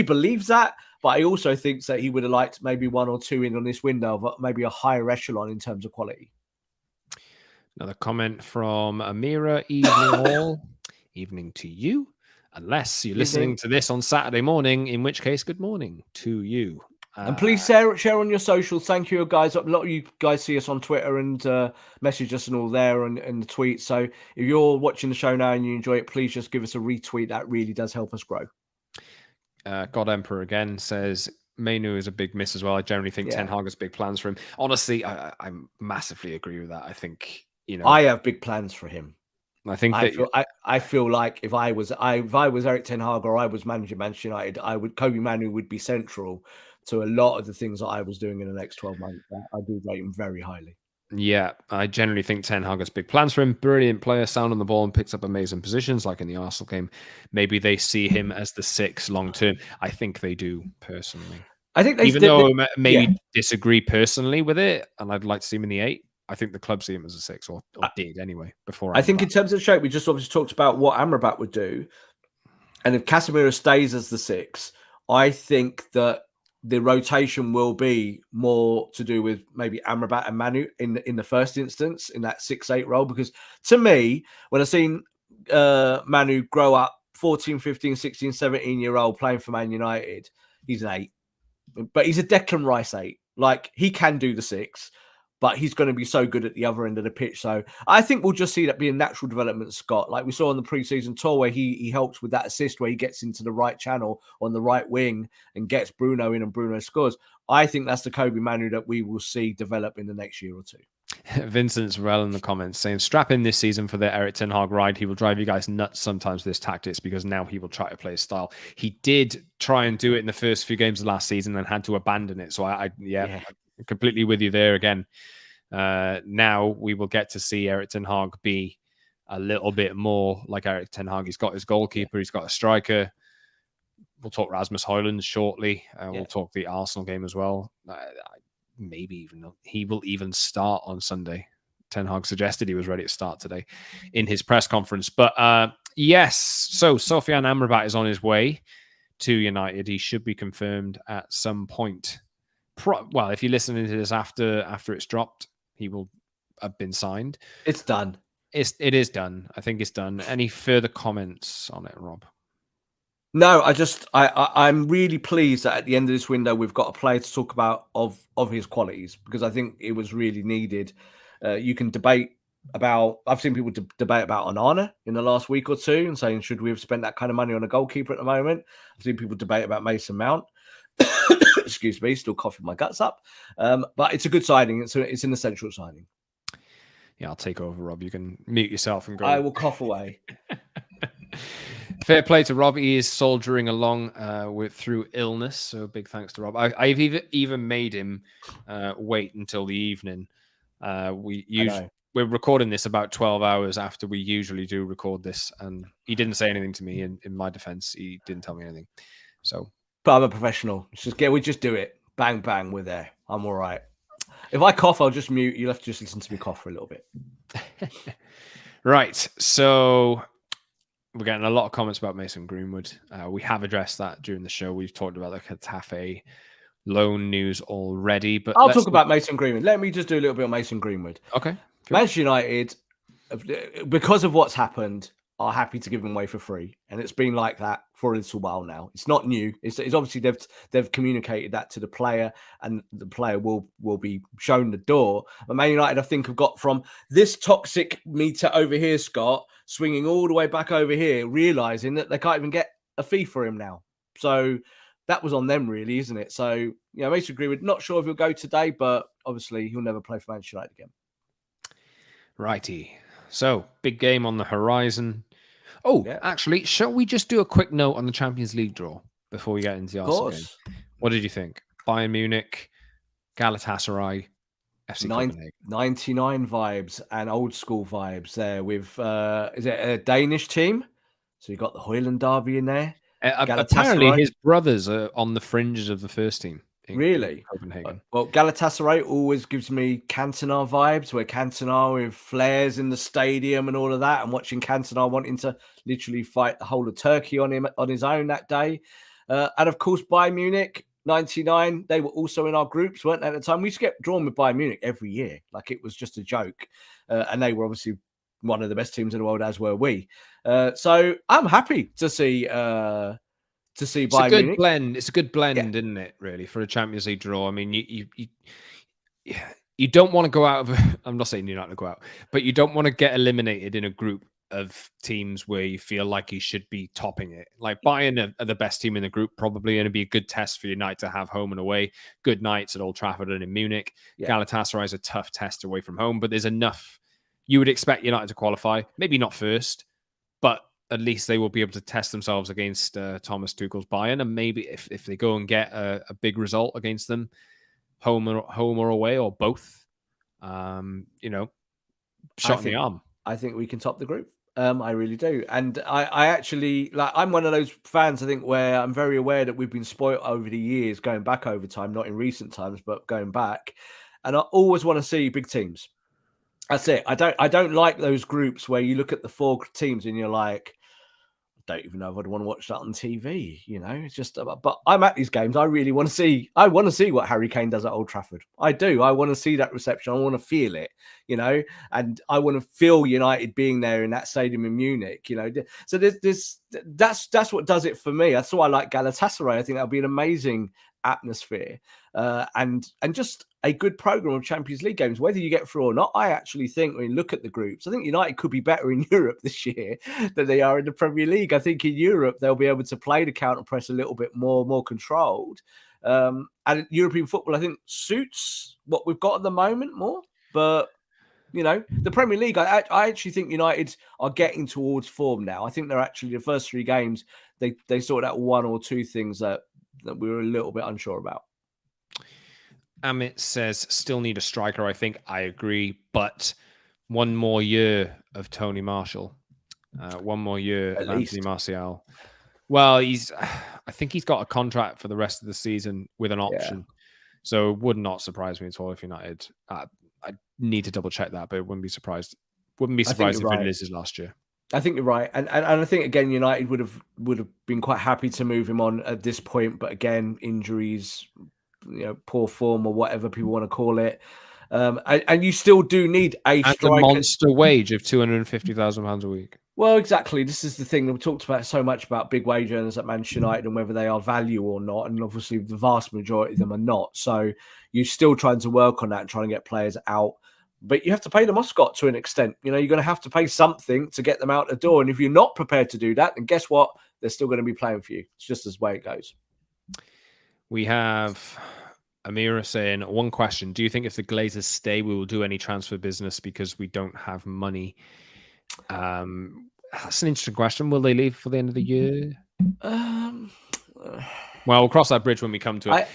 believes that, but I also think that he would have liked maybe 1 or 2 in on this window, but maybe a higher echelon in terms of quality. Another comment from Amira, evening all. Evening to you, unless you're listening to this on Saturday morning, in which case, good morning to you. And please share on your socials. Thank you, guys. A lot of you guys see us on Twitter and message us and all there and the tweets. So if you're watching the show now and you enjoy it, please just give us a retweet. That really does help us grow. God Emperor again says, Mainu is a big miss as well. I generally think Ten Hag has big plans for him. Honestly, I massively agree with that. I think, I have big plans for him. I think I feel like if I was Erik Ten Hag or I was managing Manchester United, Kobe Manu would be central to a lot of the things that I was doing in the next 12 months. I do rate him very highly. Yeah, I generally think Ten Hag has big plans for him. Brilliant player, sound on the ball and picks up amazing positions like in the Arsenal game. Maybe they see him as the 6 long term. I think they do, personally. I think even though I maybe disagree personally with it, and I'd like to see him in the 8, I think the club see him as a 6, or did anyway, before. I think in terms of the shape, we just obviously talked about what Amrabat would do. And if Casemiro stays as the 6, I think that the rotation will be more to do with maybe Amrabat and Manu in the first instance, in that 6-8 role. Because to me, when I've seen Manu grow up 14, 15, 16, 17-year-old playing for Man United, he's an 8. But he's a Declan Rice 8. Like, he can do the 6, but he's going to be so good at the other end of the pitch. So I think we'll just see that being natural development, Scott. Like we saw on the pre-season tour where he helps with that assist, where he gets into the right channel on the right wing and gets Bruno in and Bruno scores. I think that's the Kobe Manu that we will see develop in the next year or 2. Vincent's well in the comments saying, strap in this season for the Erik Ten Hag ride. He will drive you guys nuts sometimes with his tactics, because now he will try to play his style. He did try and do it in the first few games of last season and had to abandon it. So I'm completely with you there again. Now we will get to see Erik Ten Hag be a little bit more like Erik Ten Hag. He's got his goalkeeper, he's got a striker. We'll talk Rasmus Højlund shortly. Yeah. We'll talk the Arsenal game as well. Maybe even he will even start on Sunday. Ten Hag suggested he was ready to start today in his press conference. But yes, so Sofiane Amrabat is on his way to United. He should be confirmed at some point. Well, if you're listening to this after it's dropped, he will have been signed. It's done. It is done. I think it's done. Any further comments on it, Rob? No, I'm really pleased that at the end of this window we've got a player to talk about of his qualities, because I think it was really needed. You can debate about. I've seen people debate about Onana in the last week or two and saying, should we have spent that kind of money on a goalkeeper at the moment? I've seen people debate about Mason Mount. Excuse me, still coughing my guts up. But it's a good signing. It's an essential signing. Yeah, I'll take over, Rob. You can mute yourself and go. I will cough away. Fair play to Rob. He is soldiering along through illness. So big thanks to Rob. I've even made him wait until the evening. We're recording this about 12 hours after we usually do record this, and he didn't say anything to me. In my defense, he didn't tell me anything. So, but I'm a professional. We just do it. Bang, bang. We're there. I'm all right. If I cough, I'll just mute. You'll have to just listen to me cough for a little bit. Right. So we're getting a lot of comments about Mason Greenwood. We have addressed that during the show. We've talked about the Getafe loan news already, but I'll talk about Mason Greenwood. Let me just do a little bit on Mason Greenwood. Okay. Sure. Manchester United, because of what's happened, are happy to give him away for free, and it's been like that for a little while now. It's not new. It's obviously they've communicated that to the player, and the player will be shown the door. But Man United, I think, have got from this toxic meter over here, Scott, swinging all the way back over here, realizing that they can't even get a fee for him now. So that was on them, really, isn't it? So Mason Greenwood, not sure if he'll go today, but obviously he'll never play for Manchester United again. Righty. So big game on the horizon. Oh, yeah. Actually, shall we just do a quick note on the Champions League draw before we get into the Arsenal game? What did you think? Bayern Munich, Galatasaray, FC Copenhagen. 99 vibes and old school vibes there with, is it a Danish team? So you got the Højlund derby in there. Apparently his brothers are on the fringes of the first team. Really? Copenhagen. Well, Galatasaray always gives me Cantona vibes, where Cantona with flares in the stadium and all of that, and watching Cantona wanting to literally fight the whole of Turkey on his own that day. And of course, Bayern Munich, 99, they were also in our groups, weren't they, at the time? We used to get drawn with Bayern Munich every year. Like, it was just a joke. And they were obviously one of the best teams in the world, as were we. So I'm happy to see Bayern Munich. It's a good blend, isn't it, really, for a Champions League draw? I mean, you don't want to go out of I'm not saying you're not going to go out, but you don't want to get eliminated in a group of teams where you feel like you should be topping it. Like Bayern are the best team in the group, probably, and it'd be a good test for United to have home and away. Good nights at Old Trafford and in Munich. Yeah. Galatasaray is a tough test away from home, but there's enough. You would expect United to qualify, maybe not first, but at least they will be able to test themselves against Thomas Tuchel's Bayern, and maybe if they go and get a big result against them, home or away or both, shot in the arm. I think we can top the group. I really do, and I actually I'm one of those fans, I think, where I'm very aware that we've been spoilt over the years, going back over time, not in recent times, but going back, and I always want to see big teams. That's it. I don't like those groups where you look at the four teams and you're like, I don't even know if I'd want to watch that on TV. It's just. But I'm at these games. I really want to see. I want to see what Harry Kane does at Old Trafford. I do. I want to see that reception. I want to feel it. And I want to feel United being there in that stadium in Munich. So that's what does it for me. That's why I like Galatasaray. I think that'll be an amazing atmosphere, and just a good program of Champions League games, whether you get through or not. I actually think, when you look at the groups, I think United could be better in Europe this year than they are in the Premier League. I think in Europe they'll be able to play the counter press a little bit more controlled, and European football, I think, suits what we've got at the moment more. But the Premier League, I actually think United are getting towards form now. I think they're actually, the first three games, they sorted out one or two things that we were a little bit unsure about. Amit says, still need a striker, I think. I agree, but one more year of Tony Marshall, one more year of Anthony Martial. Well, I think he's got a contract for the rest of the season with an option. So it would not surprise me at all if United. I need to double check that, but it wouldn't be surprised. Wouldn't be surprised if it is his last year. I think you're right, and I think again United would have been quite happy to move him on at this point, but again injuries, poor form or whatever people want to call it, and you still do need a striker. A monster wage of £250,000 a week. Well, exactly. This is the thing that we talked about so much about big wage earners at Manchester United and whether they are value or not, and obviously the vast majority of them are not. So you're still trying to work on that, and trying to get players out. But you have to pay the mascot to an extent. You're going to have to pay something to get them out the door. And if you're not prepared to do that, then guess what? They're still going to be playing for you. It's just the way it goes. We have Amira saying, one question. Do you think if the Glazers stay, we will do any transfer business because we don't have money? That's an interesting question. Will they leave for the end of the year? Well, we'll cross that bridge when we come to it.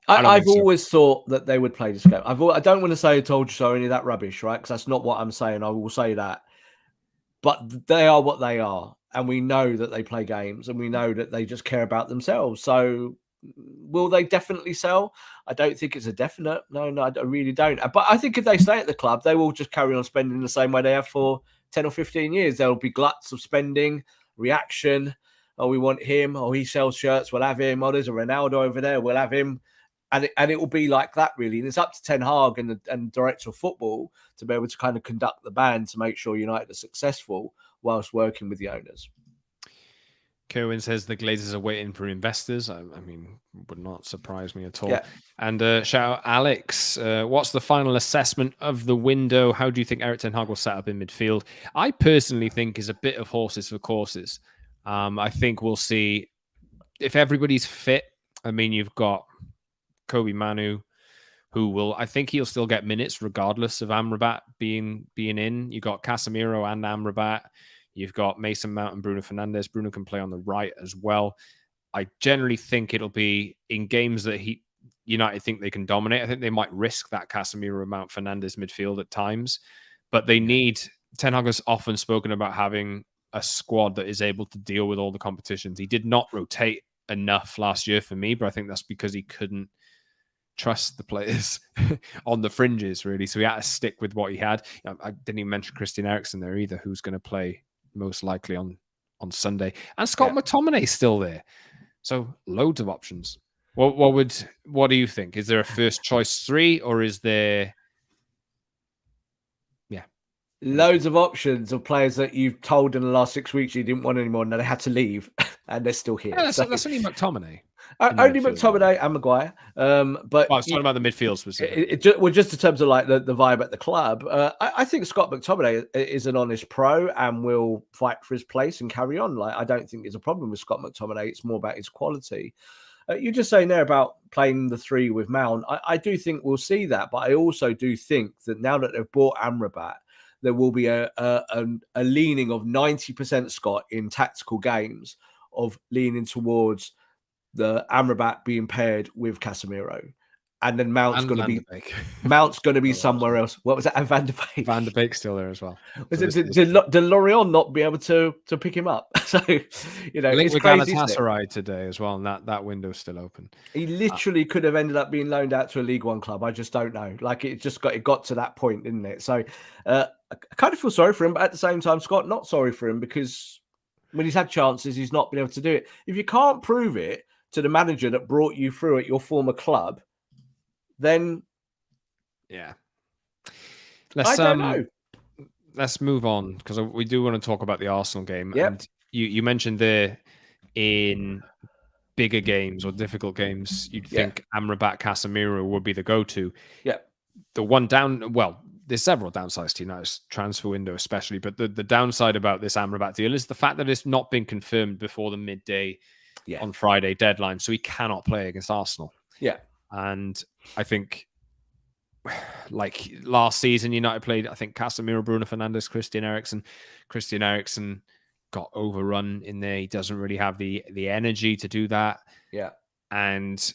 I've always thought that they would play this game. I don't want to say I told you so or any of that rubbish, right? Because that's not what I'm saying. I will say that. But they are what they are. And we know that they play games and we know that they just care about themselves. So will they definitely sell? I don't think it's a definite. No, I really don't. But I think if they stay at the club, they will just carry on spending the same way they have for 10 or 15 years. There'll be gluts of spending, reaction. Oh, we want him. Oh, he sells shirts. We'll have him. Oh, there's a Ronaldo over there. We'll have him. And it will be like that, really. And it's up to Ten Hag and the director of football to be able to kind of conduct the band to make sure United are successful whilst working with the owners. Kerwin says the Glazers are waiting for investors. I mean, would not surprise me at all. Yeah. And shout out Alex. What's the final assessment of the window? How do you think Erik Ten Hag will set up in midfield? I personally think is a bit of horses for courses. I think we'll see if everybody's fit. I mean, you've got Kobe Manu, who I think he'll still get minutes regardless of Amrabat being in. You got Casemiro and Amrabat. You've got Mason Mount and Bruno Fernandes. Bruno can play on the right as well. I generally think it'll be in games that United think they can dominate. I think they might risk that Casemiro Mount Fernandes midfield at times, but they need. Ten Hag has often spoken about having a squad that is able to deal with all the competitions. He did not rotate enough last year for me, but I think that's because he couldn't trust the players on the fringes, really. So he had to stick with what he had. I didn't even mention Christian Eriksen there either, who's going to play most likely on Sunday. And Scott McTominay's still there. So loads of options. What do you think? Is there a first choice 3 or is there... Loads of options of players that you've told in the last 6 weeks you didn't want anymore and they had to leave and they're still here. Yeah, that's only McTominay. Only McTominay and Maguire. But I was talking about the midfield specifically. Just in terms of like the vibe at the club, I think Scott McTominay is an honest pro and will fight for his place and carry on. Like, I don't think there's a problem with Scott McTominay. It's more about his quality. You're just saying there about playing the 3 with Mount. I do think we'll see that, but I also do think that now that they've bought Amrabat, there will be a leaning of 90% Scott in tactical games of leaning towards the Amrabat being paired with Casemiro. And then Mount's going to be somewhere else. What was that? And Van de Beek. Van de Beek's still there as well. Did Lorient not be able to pick him up? So, it's crazy. Galatasaray today as well, and that window's still open. He literally could have ended up being loaned out to a League One club. I just don't know. Like, it got to that point, didn't it? So I kind of feel sorry for him, but at the same time, Scott, not sorry for him, because when he's had chances, he's not been able to do it. If you can't prove it to the manager that brought you through at your former club, then I don't know. Let's move on, because we do want to talk about the Arsenal game. Yep. And you mentioned there in bigger games or difficult games, you'd think Amrabat, Casemiro would be the go-to. Yeah. The one there's several downsides to United's transfer window, especially, but the downside about this Amrabat deal is the fact that it's not been confirmed before the midday on Friday deadline, so he cannot play against Arsenal. Yeah. And I think, like last season, United played, I think, Casemiro, Bruno Fernandes, Christian Eriksen. Christian Eriksen got overrun in there. He doesn't really have the energy to do that. Yeah. And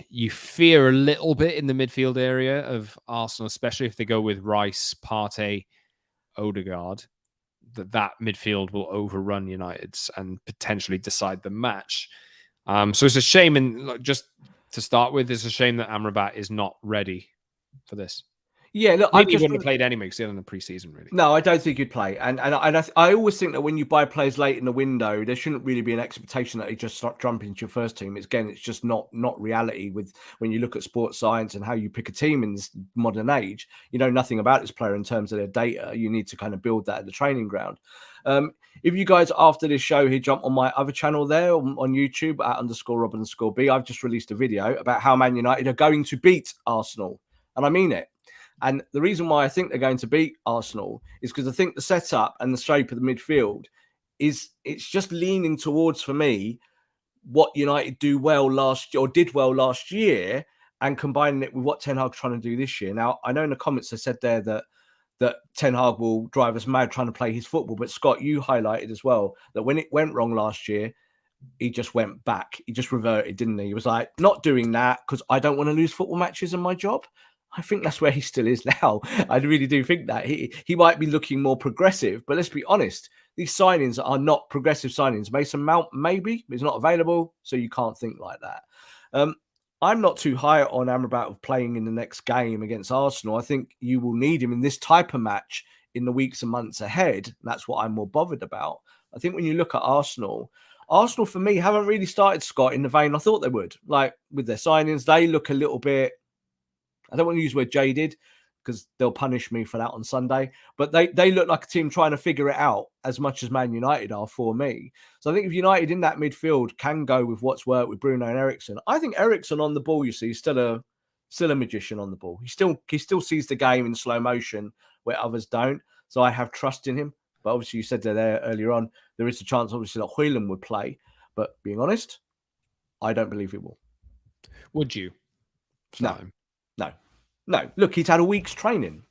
you fear a little bit in the midfield area of Arsenal, especially if they go with Rice, Partey, Odegaard, that midfield will overrun United's and potentially decide the match. So it's a shame, and just to start with, it's a shame that Amrabat is not ready for this. Yeah, look, Maybe he wouldn't have played anyway because he had in the preseason, really. No, I don't think he'd play. And I always think that when you buy players late in the window, there shouldn't really be an expectation that he just start jumping into your first team. It's just not reality with when you look at sports science and how you pick a team in this modern age. You know nothing about this player in terms of their data. You need to kind of build that at the training ground. If you guys, after this show, he jump on my other channel there on YouTube at _Rob_B, I've just released a video about how Man United are going to beat Arsenal. And I mean it. And the reason why I think they're going to beat Arsenal is because I think the setup and the shape of the midfield it's just leaning towards, for me, what United did well last year, and combining it with what Ten Hag's trying to do this year. Now, I know in the comments they said there that Ten Hag will drive us mad trying to play his football, but Scott, you highlighted as well that when it went wrong last year, he just went back. He just reverted, didn't he? He was like, not doing that because I don't want to lose football matches in my job. I think that's where he still is now. I really do think that he might be looking more progressive, but let's be honest, these signings are not progressive signings. Mason Mount, maybe, but he's not available, so you can't think like that. I'm not too high on Amrabat of playing in the next game against Arsenal. I think you will need him in this type of match in the weeks and months ahead. And that's what I'm more bothered about. I think when you look at Arsenal for me haven't really started, Scott, in the vein I thought they would. Like with their signings, they look a little bit, I don't want to use the word jaded because they'll punish me for that on Sunday, but they look like a team trying to figure it out as much as Man United are for me. So I think if United in that midfield can go with what's worked with Bruno and Eriksen, I think Eriksen on the ball, you see, is still a magician on the ball. He still sees the game in slow motion where others don't. So I have trust in him. But obviously you said there earlier on, there is a chance obviously that Reguilon would play. But being honest, I don't believe he will. Would you? No. Look, he's had a week's training.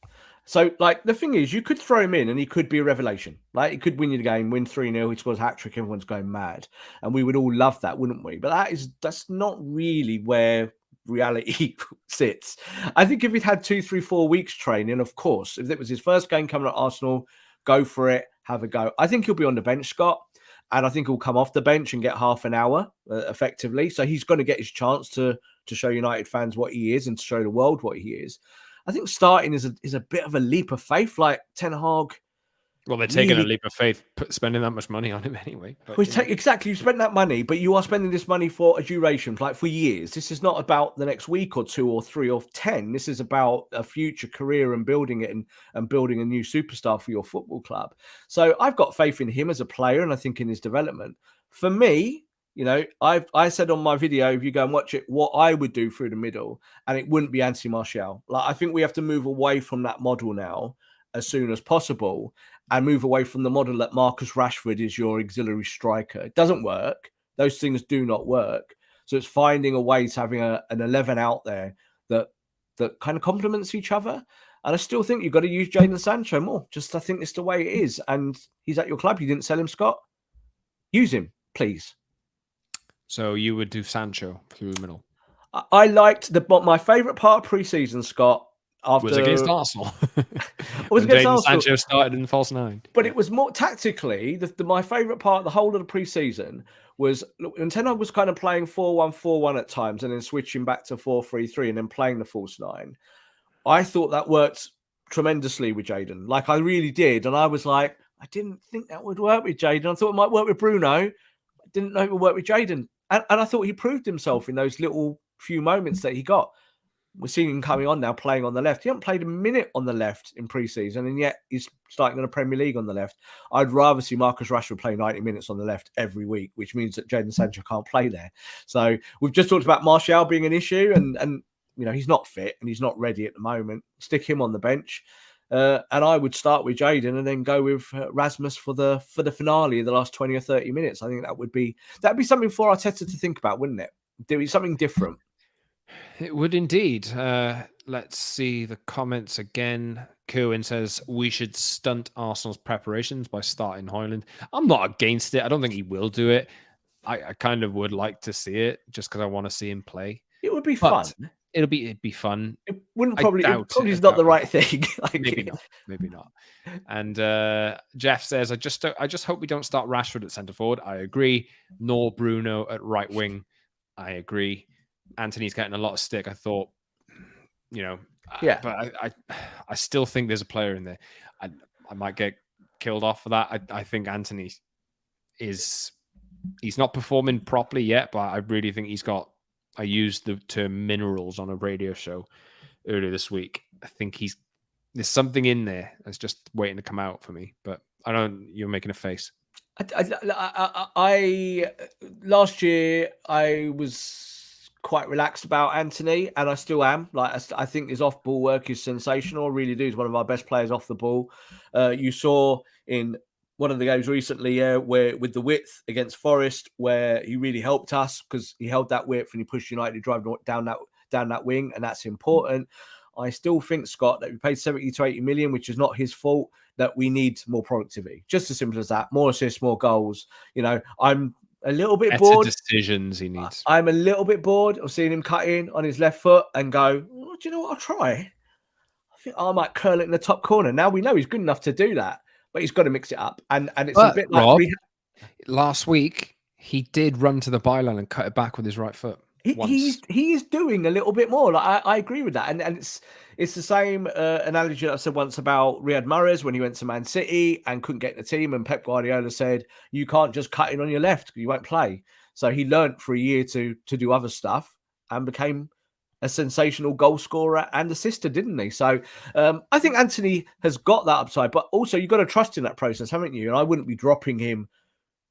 So, like, the thing is, you could throw him in and he could be a revelation. Like, he could win you the game, win 3-0, he scores a hat-trick, everyone's going mad. And we would all love that, wouldn't we? But that's not really where reality sits. I think if he'd had 2, 3, 4 weeks training, of course, if it was his first game coming at Arsenal, go for it, have a go. I think he'll be on the bench, Scott. And I think he'll come off the bench and get half an hour effectively. So he's going to get his chance to show United fans what he is and to show the world what he is. I think starting is a bit of a leap of faith, like Ten Hag. Well, they're taking a leap of faith, spending that much money on him anyway. But, exactly, you spent that money, but you are spending this money for a duration, like for years. This is not about the next week or 2 or 3 or 10. This is about a future career and building it and building a new superstar for your football club. So I've got faith in him as a player, and I think in his development. For me, you know, I said on my video, if you go and watch it, what I would do through the middle, and it wouldn't be Anthony Martial. Like, I think we have to move away from that model now as soon as possible and move away from the model that Marcus Rashford is your auxiliary striker. It doesn't work. Those things do not work. So it's finding a way to having an 11 out there that kind of complements each other. And I still think you've got to use Jadon Sancho more. Just I think it's the way it is. And he's at your club. You didn't sell him, Scott. Use him, please. So you would do Sancho through the middle? I liked my favourite part of pre-season, Scott, was against Arsenal. Was against Arsenal. Sancho started in the false nine. But it was more tactically, my favourite part, the whole of the pre-season, was when Ten Hag was kind of playing 4-1-4-1 at times and then switching back to 4-3-3 and then playing the false nine. I thought that worked tremendously with Jadon. Like, I really did. And I was like, I didn't think that would work with Jadon. I thought it might work with Bruno. I didn't know it would work with Jadon. And I thought he proved himself in those little few moments that he got. We're seeing him coming on now, playing on the left. He hasn't played a minute on the left in pre-season, and yet he's starting in the Premier League on the left. I'd rather see Marcus Rashford play 90 minutes on the left every week, which means that Jadon Sancho can't play there. So we've just talked about Martial being an issue, and you know, he's not fit and he's not ready at the moment. Stick him on the bench. And I would start with Jadon and then go with Rasmus for the finale of the last 20 or 30 minutes. I think that'd be something for Arteta to think about, wouldn't it? Doing something different. It would indeed. Let's see the comments again. Cohen says we should stunt Arsenal's preparations by starting Højlund. I'm not against it. I don't think he will do it. I kind of would like to see it just because I want to see him play. It would be fun. It'd be fun. It probably is not the right thing. Maybe not. And Jeff says, I just hope we don't start Rashford at centre forward. I agree. Nor Bruno at right wing. I agree. Anthony's getting a lot of stick. I thought, but I still think there's a player in there. I might get killed off for that. I think Anthony he's not performing properly yet, but I really think I used the term minerals on a radio show earlier this week. I think there's something in there that's just waiting to come out for me. But you're making a face. I last year I was quite relaxed about Anthony, and I still am. I think his off-ball work is sensational. I really do. He's one of our best players off the ball. You saw in one of the games recently, where with the width against Forest, where he really helped us because he held that width and he pushed United to drive down that wing, and that's important. I still think, Scott, that we paid 70 to 80 million, which is not his fault, that we need more productivity. Just as simple as that. More assists, more goals. I'm a little bit bored. Decisions he needs. I'm a little bit bored of seeing him cut in on his left foot and go, do you know what? I'll try. I think I might curl it in the top corner. Now we know he's good enough to do that, but he's got to mix it up. And it's a bit like Rob, last week, he did run to the byline and cut it back with his right foot. He is doing a little bit more. I agree with that, and it's the same analogy that I said once about Riyad Mahrez when he went to Man City and couldn't get in the team, and Pep Guardiola said you can't just cut in on your left, you won't play. So he learned for a year to do other stuff and became a sensational goal scorer and assister, didn't he? So I think Anthony has got that upside, but also you've got to trust in that process, haven't you? And I wouldn't be dropping him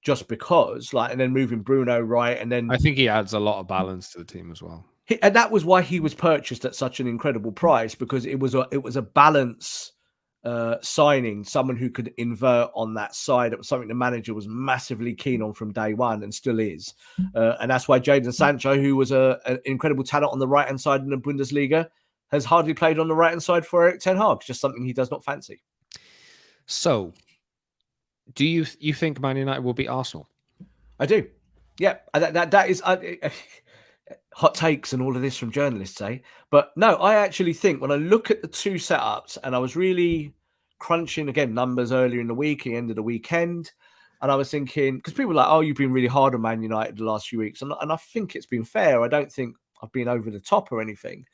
just because, and then moving Bruno right, and then I think he adds a lot of balance to the team as well. And that was why he was purchased at such an incredible price, because it was a balance signing, someone who could invert on that side. It was something the manager was massively keen on from day one and still is. And that's why Jadon Sancho, who was an incredible talent on the right-hand side in the Bundesliga, has hardly played on the right-hand side for Erik ten Hag. It's just something he does not fancy. So, do you think Man United will beat Arsenal? I do. Yeah, that is hot takes and all of this from journalists, eh? But no, I actually think when I look at the two setups, and I was really crunching again numbers earlier in the week, the end of the weekend, and I was thinking, because people are like, oh, you've been really hard on Man United the last few weeks, and I think it's been fair. I don't think I've been over the top or anything,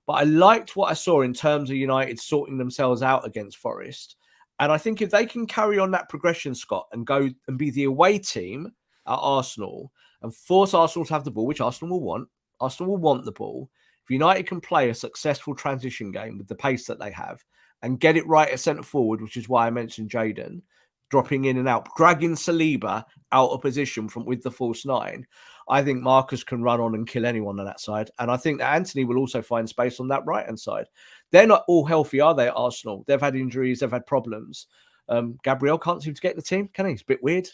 but I liked what I saw in terms of United sorting themselves out against Forest. And I think if they can carry on that progression, Scott, and go and be the away team at Arsenal and force Arsenal to have the ball, which Arsenal will want the ball. If United can play a successful transition game with the pace that they have and get it right at centre forward, which is why I mentioned Jadon, dropping in and out, dragging Saliba out of position with the false nine, I think Marcus can run on and kill anyone on that side. And I think that Anthony will also find space on that right-hand side. They're not all healthy, are they, at Arsenal? They've had injuries, they've had problems. Gabriel can't seem to get in the team, can he? It's a bit weird.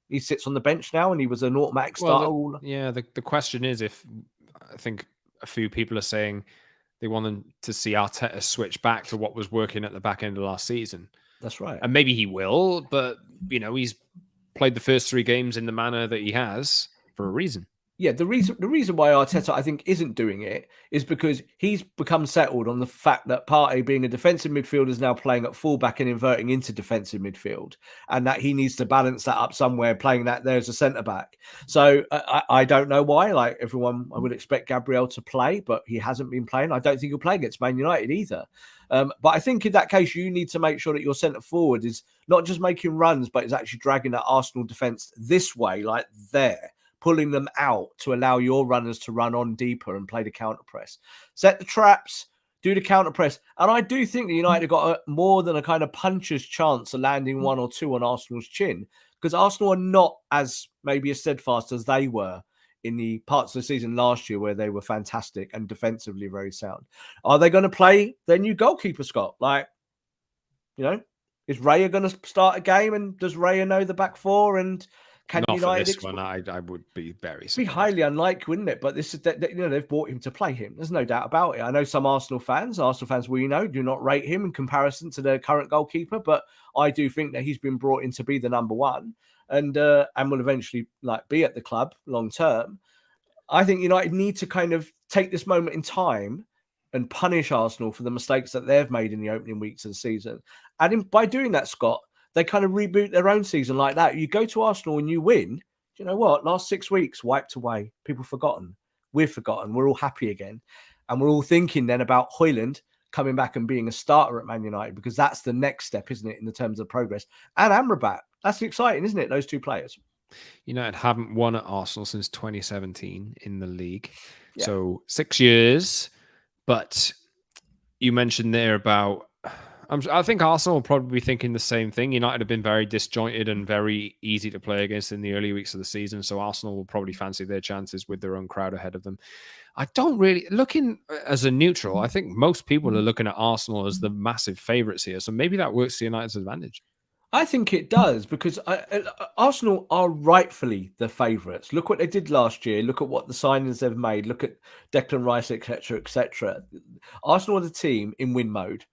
He sits on the bench now and he was an automatic starter. The question is, if I think a few people are saying they want them to see Arteta switch back to what was working at the back end of last season. That's right. And maybe he will, but, he's played the first 3 games in the manner that he has for a reason. Yeah, the reason why Arteta, I think, isn't doing it is because he's become settled on the fact that Partey, being a defensive midfielder, is now playing at fullback and inverting into defensive midfield, and that he needs to balance that up somewhere, playing that there as a centre-back. So I don't know why. Like everyone, I would expect Gabriel to play, but he hasn't been playing. I don't think he'll play against Man United either. But I think in that case, you need to make sure that your centre-forward is not just making runs, but is actually dragging that Arsenal defence this way, like there, pulling them out to allow your runners to run on deeper and play the counter press. Set the traps, do the counter press. And I do think that United got more than a kind of puncher's chance of landing 1 or 2 on Arsenal's chin, because Arsenal are not as steadfast as they were in the parts of the season last year where they were fantastic and defensively very sound. Are they going to play their new goalkeeper, Scott? Is Raya going to start a game, and does Raya know the back four? And can not United for this one, I would be very surprised. Be highly unlikely, wouldn't it? But this is they've bought him to play him. There's no doubt about it. I know some Arsenal fans we know, do not rate him in comparison to their current goalkeeper, but I do think that he's been brought in to be the number one and will eventually be at the club long term. I think United need to kind of take this moment in time and punish Arsenal for the mistakes that they've made in the opening weeks of the season. And by doing that, Scott, they kind of reboot their own season like that. You go to Arsenal and you win. Do you know what? Last 6 weeks wiped away. People forgotten. We've forgotten. We're all happy again. And we're all thinking then about Højlund coming back and being a starter at Man United, because that's the next step, isn't it, in the terms of progress. And Amrabat. That's exciting, isn't it? Those two players. United haven't won at Arsenal since 2017 in the league. Yeah. So 6 years. But you mentioned there about... I think Arsenal will probably be thinking the same thing. United have been very disjointed and very easy to play against in the early weeks of the season. So Arsenal will probably fancy their chances with their own crowd ahead of them. I don't really... Looking as a neutral, I think most people are looking at Arsenal as the massive favourites here. So maybe that works to United's advantage. I think it does, because Arsenal are rightfully the favourites. Look what they did last year. Look at what the signings they've made. Look at Declan Rice, etc., etc. Arsenal are the team in win mode.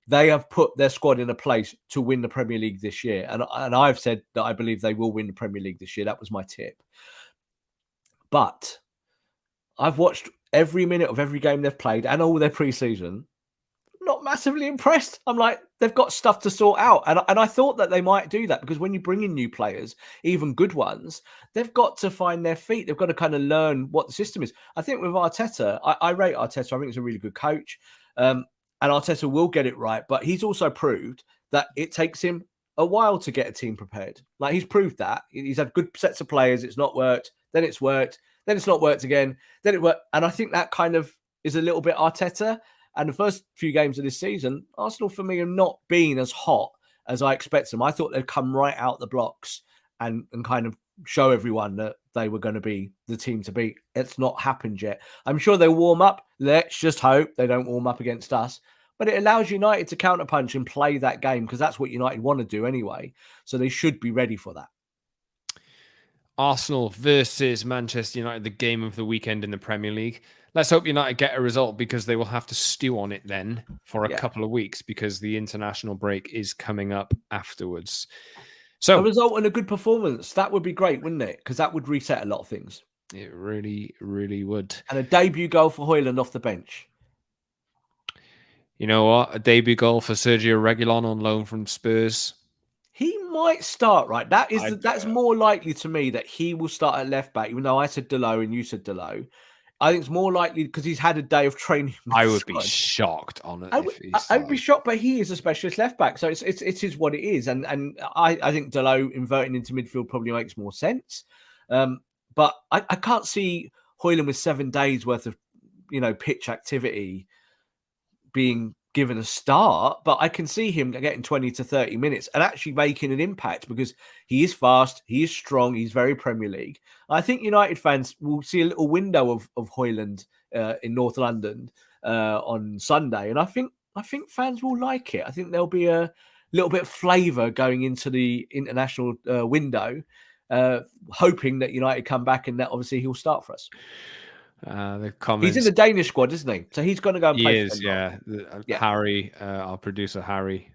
They have put their squad in a place to win the Premier League this year. And I've said that I believe they will win the Premier League this year. That was my tip. But I've watched every minute of every game they've played and all their pre-season. Not massively impressed. I'm like, they've got stuff to sort out. And I thought that they might do that, because when you bring in new players, even good ones, they've got to find their feet. They've got to kind of learn what the system is. I think with Arteta, I rate Arteta. I think he's a really good coach. And Arteta will get it right, but he's also proved that it takes him a while to get a team prepared. Like, he's proved that. He's had good sets of players. It's not worked. Then it's worked. Then it's not worked again. Then it worked. And I think that kind of is a little bit Arteta. And the first few games of this season, Arsenal for me have not been as hot as I expected them. I thought they'd come right out the blocks and kind of show everyone that they were going to be the team to beat. It's not happened yet. I'm sure they'll warm up. Let's just hope they don't warm up against us. But it allows United to counterpunch and play that game, because that's what United want to do anyway. So they should be ready for that. Arsenal versus Manchester United, the game of the weekend in the Premier League. Let's hope United get a result, because they will have to stew on it then for a couple of weeks, because the international break is coming up afterwards. So a result and a good performance, that would be great, wouldn't it? Because that would reset a lot of things. It really, really would. And a debut goal for Højlund off the bench. You know what? A debut goal for Sergio Reguilon on loan from Spurs. He might start, right? That's more likely to me that he will start at left back, even though I said Delo and you said Delo. I think it's more likely because he's had a day of training. I would be shocked on it. I would be shocked, but he is a specialist left back, so it is what it is. And I think Delo inverting into midfield probably makes more sense. But I can't see Højlund with 7 days worth of pitch activity being given a start, but I can see him getting 20 to 30 minutes and actually making an impact, because he is fast, he is strong, he's very Premier League. I think United fans will see a little window of Højlund in North London on Sunday, and I think fans will like it. I think there'll be a little bit of flavour going into the international window, hoping that United come back and that obviously he'll start for us. The comments. He's in the Danish squad, isn't he? So he's going to go and play. He is, yeah. Harry, our producer Harry,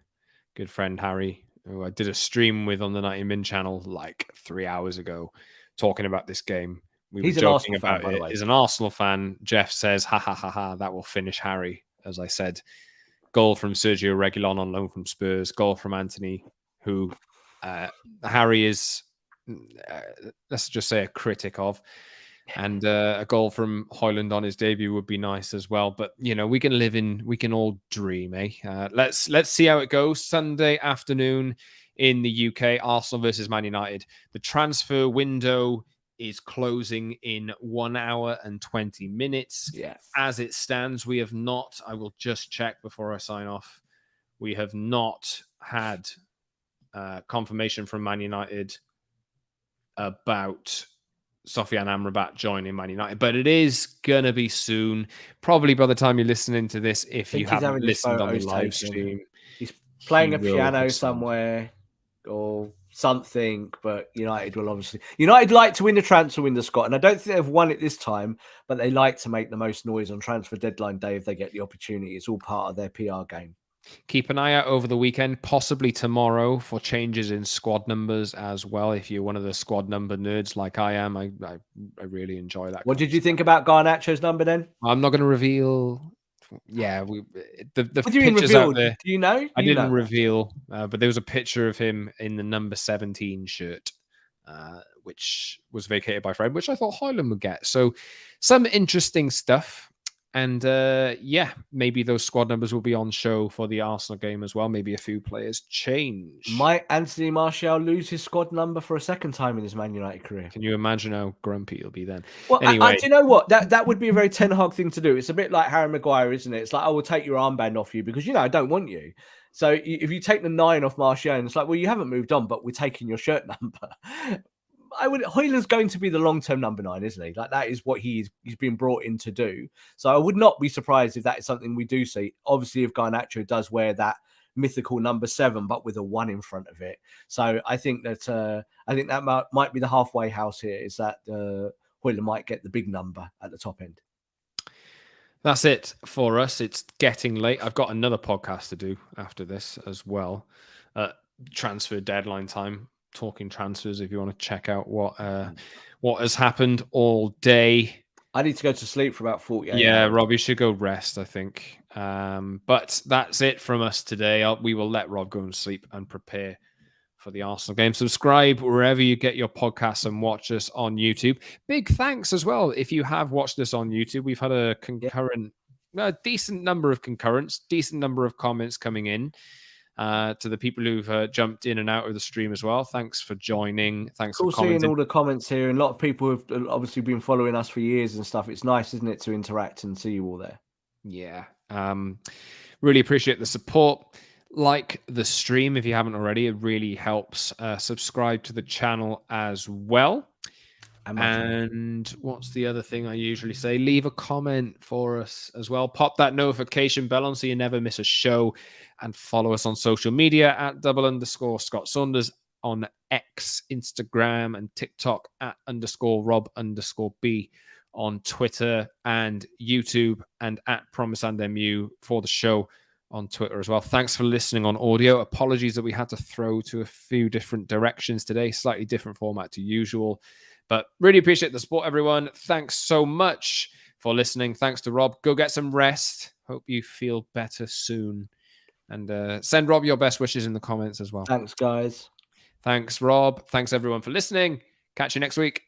good friend Harry, who I did a stream with on the 90 Min channel like 3 hours ago, talking about this game. He's were joking about it. He's an Arsenal fan. Jeff says, "Ha ha ha ha! That will finish Harry." As I said, goal from Sergio Reguilon on loan from Spurs. Goal from Anthony, who Harry is, let's just say, a critic of. And a goal from Højlund on his debut would be nice as well. But, we can all dream, eh? Let's see how it goes. Sunday afternoon in the UK, Arsenal versus Man United. The transfer window is closing in 1 hour and 20 minutes. Yes. As it stands, we have not, I will just check before I sign off, we have not had confirmation from Man United about Sofyan Amrabat joining Man United, but it is gonna be soon. Probably by the time you're listening to this, if you haven't listened on the live stream, he's playing a piano somewhere or something. But United like to win the transfer window, Scott, and I don't think they've won it this time, but they like to make the most noise on transfer deadline day if they get the opportunity. It's all part of their PR game. Keep an eye out over the weekend, possibly tomorrow, for changes in squad numbers as well. If you're one of the squad number nerds like I am, I really enjoy that. What did you think about Garnacho's number then? I'm not going to reveal yeah, the What do you mean pictures out revealed? there. Do you know? I You didn't know. reveal, but there was a picture of him in the number 17 shirt, which was vacated by Fred, which I thought Højlund would get. So some interesting stuff. And yeah, maybe those squad numbers will be on show for the Arsenal game as well. Maybe a few players change. Might Anthony Martial lose his squad number for a second time in his Man United career? Can you imagine how grumpy he'll be then? Well, Anyway, do you know what? That would be a very Ten Hag thing to do. It's a bit like Harry Maguire, isn't it? It's like, I will take your armband off you because, I don't want you. So if you take the 9 off Martial, it's like, well, you haven't moved on, but we're taking your shirt number. Højlund's going to be the long-term number 9, isn't he? Like, that is what he's been brought in to do. So I would not be surprised if that is something we do see. Obviously, if Garnacho does wear that mythical number 7, but with a 1 in front of it. So I think that might be the halfway house here, is that Højlund might get the big number at the top end. That's it for us. It's getting late. I've got another podcast to do after this as well. Transfer deadline time, talking transfers. If you want to check out what has happened all day. I need to go to sleep for about 48 hours. hours. Rob, you should go rest, I think. But that's it from us today. We will let Rob go and sleep and prepare for the Arsenal game. Subscribe wherever you get your podcasts and watch us on YouTube. Big thanks as well if you have watched this on YouTube. We've had a decent number of concurrents, decent number of comments coming in. To the people who've jumped in and out of the stream as well. Thanks for joining. Thanks for commenting. Seeing all the comments here, and a lot of people have obviously been following us for years and stuff. It's nice, isn't it, to interact and see you all there? Yeah. Really appreciate the support. Like the stream if you haven't already. It really helps. Subscribe to the channel as well. And what's the other thing I usually say? Leave a comment for us as well. Pop that notification bell on so you never miss a show. And follow us on social media at @double_Scott Saunders on X, Instagram, and TikTok at _Rob_B on Twitter and YouTube, and at PromiseandMU for the show on Twitter as well. Thanks for listening on audio. Apologies that we had to throw to a few different directions today. Slightly different format to usual. But really appreciate the support, everyone. Thanks so much for listening. Thanks to Rob. Go get some rest. Hope you feel better soon. And send Rob your best wishes in the comments as well. Thanks, guys. Thanks, Rob. Thanks, everyone, for listening. Catch you next week.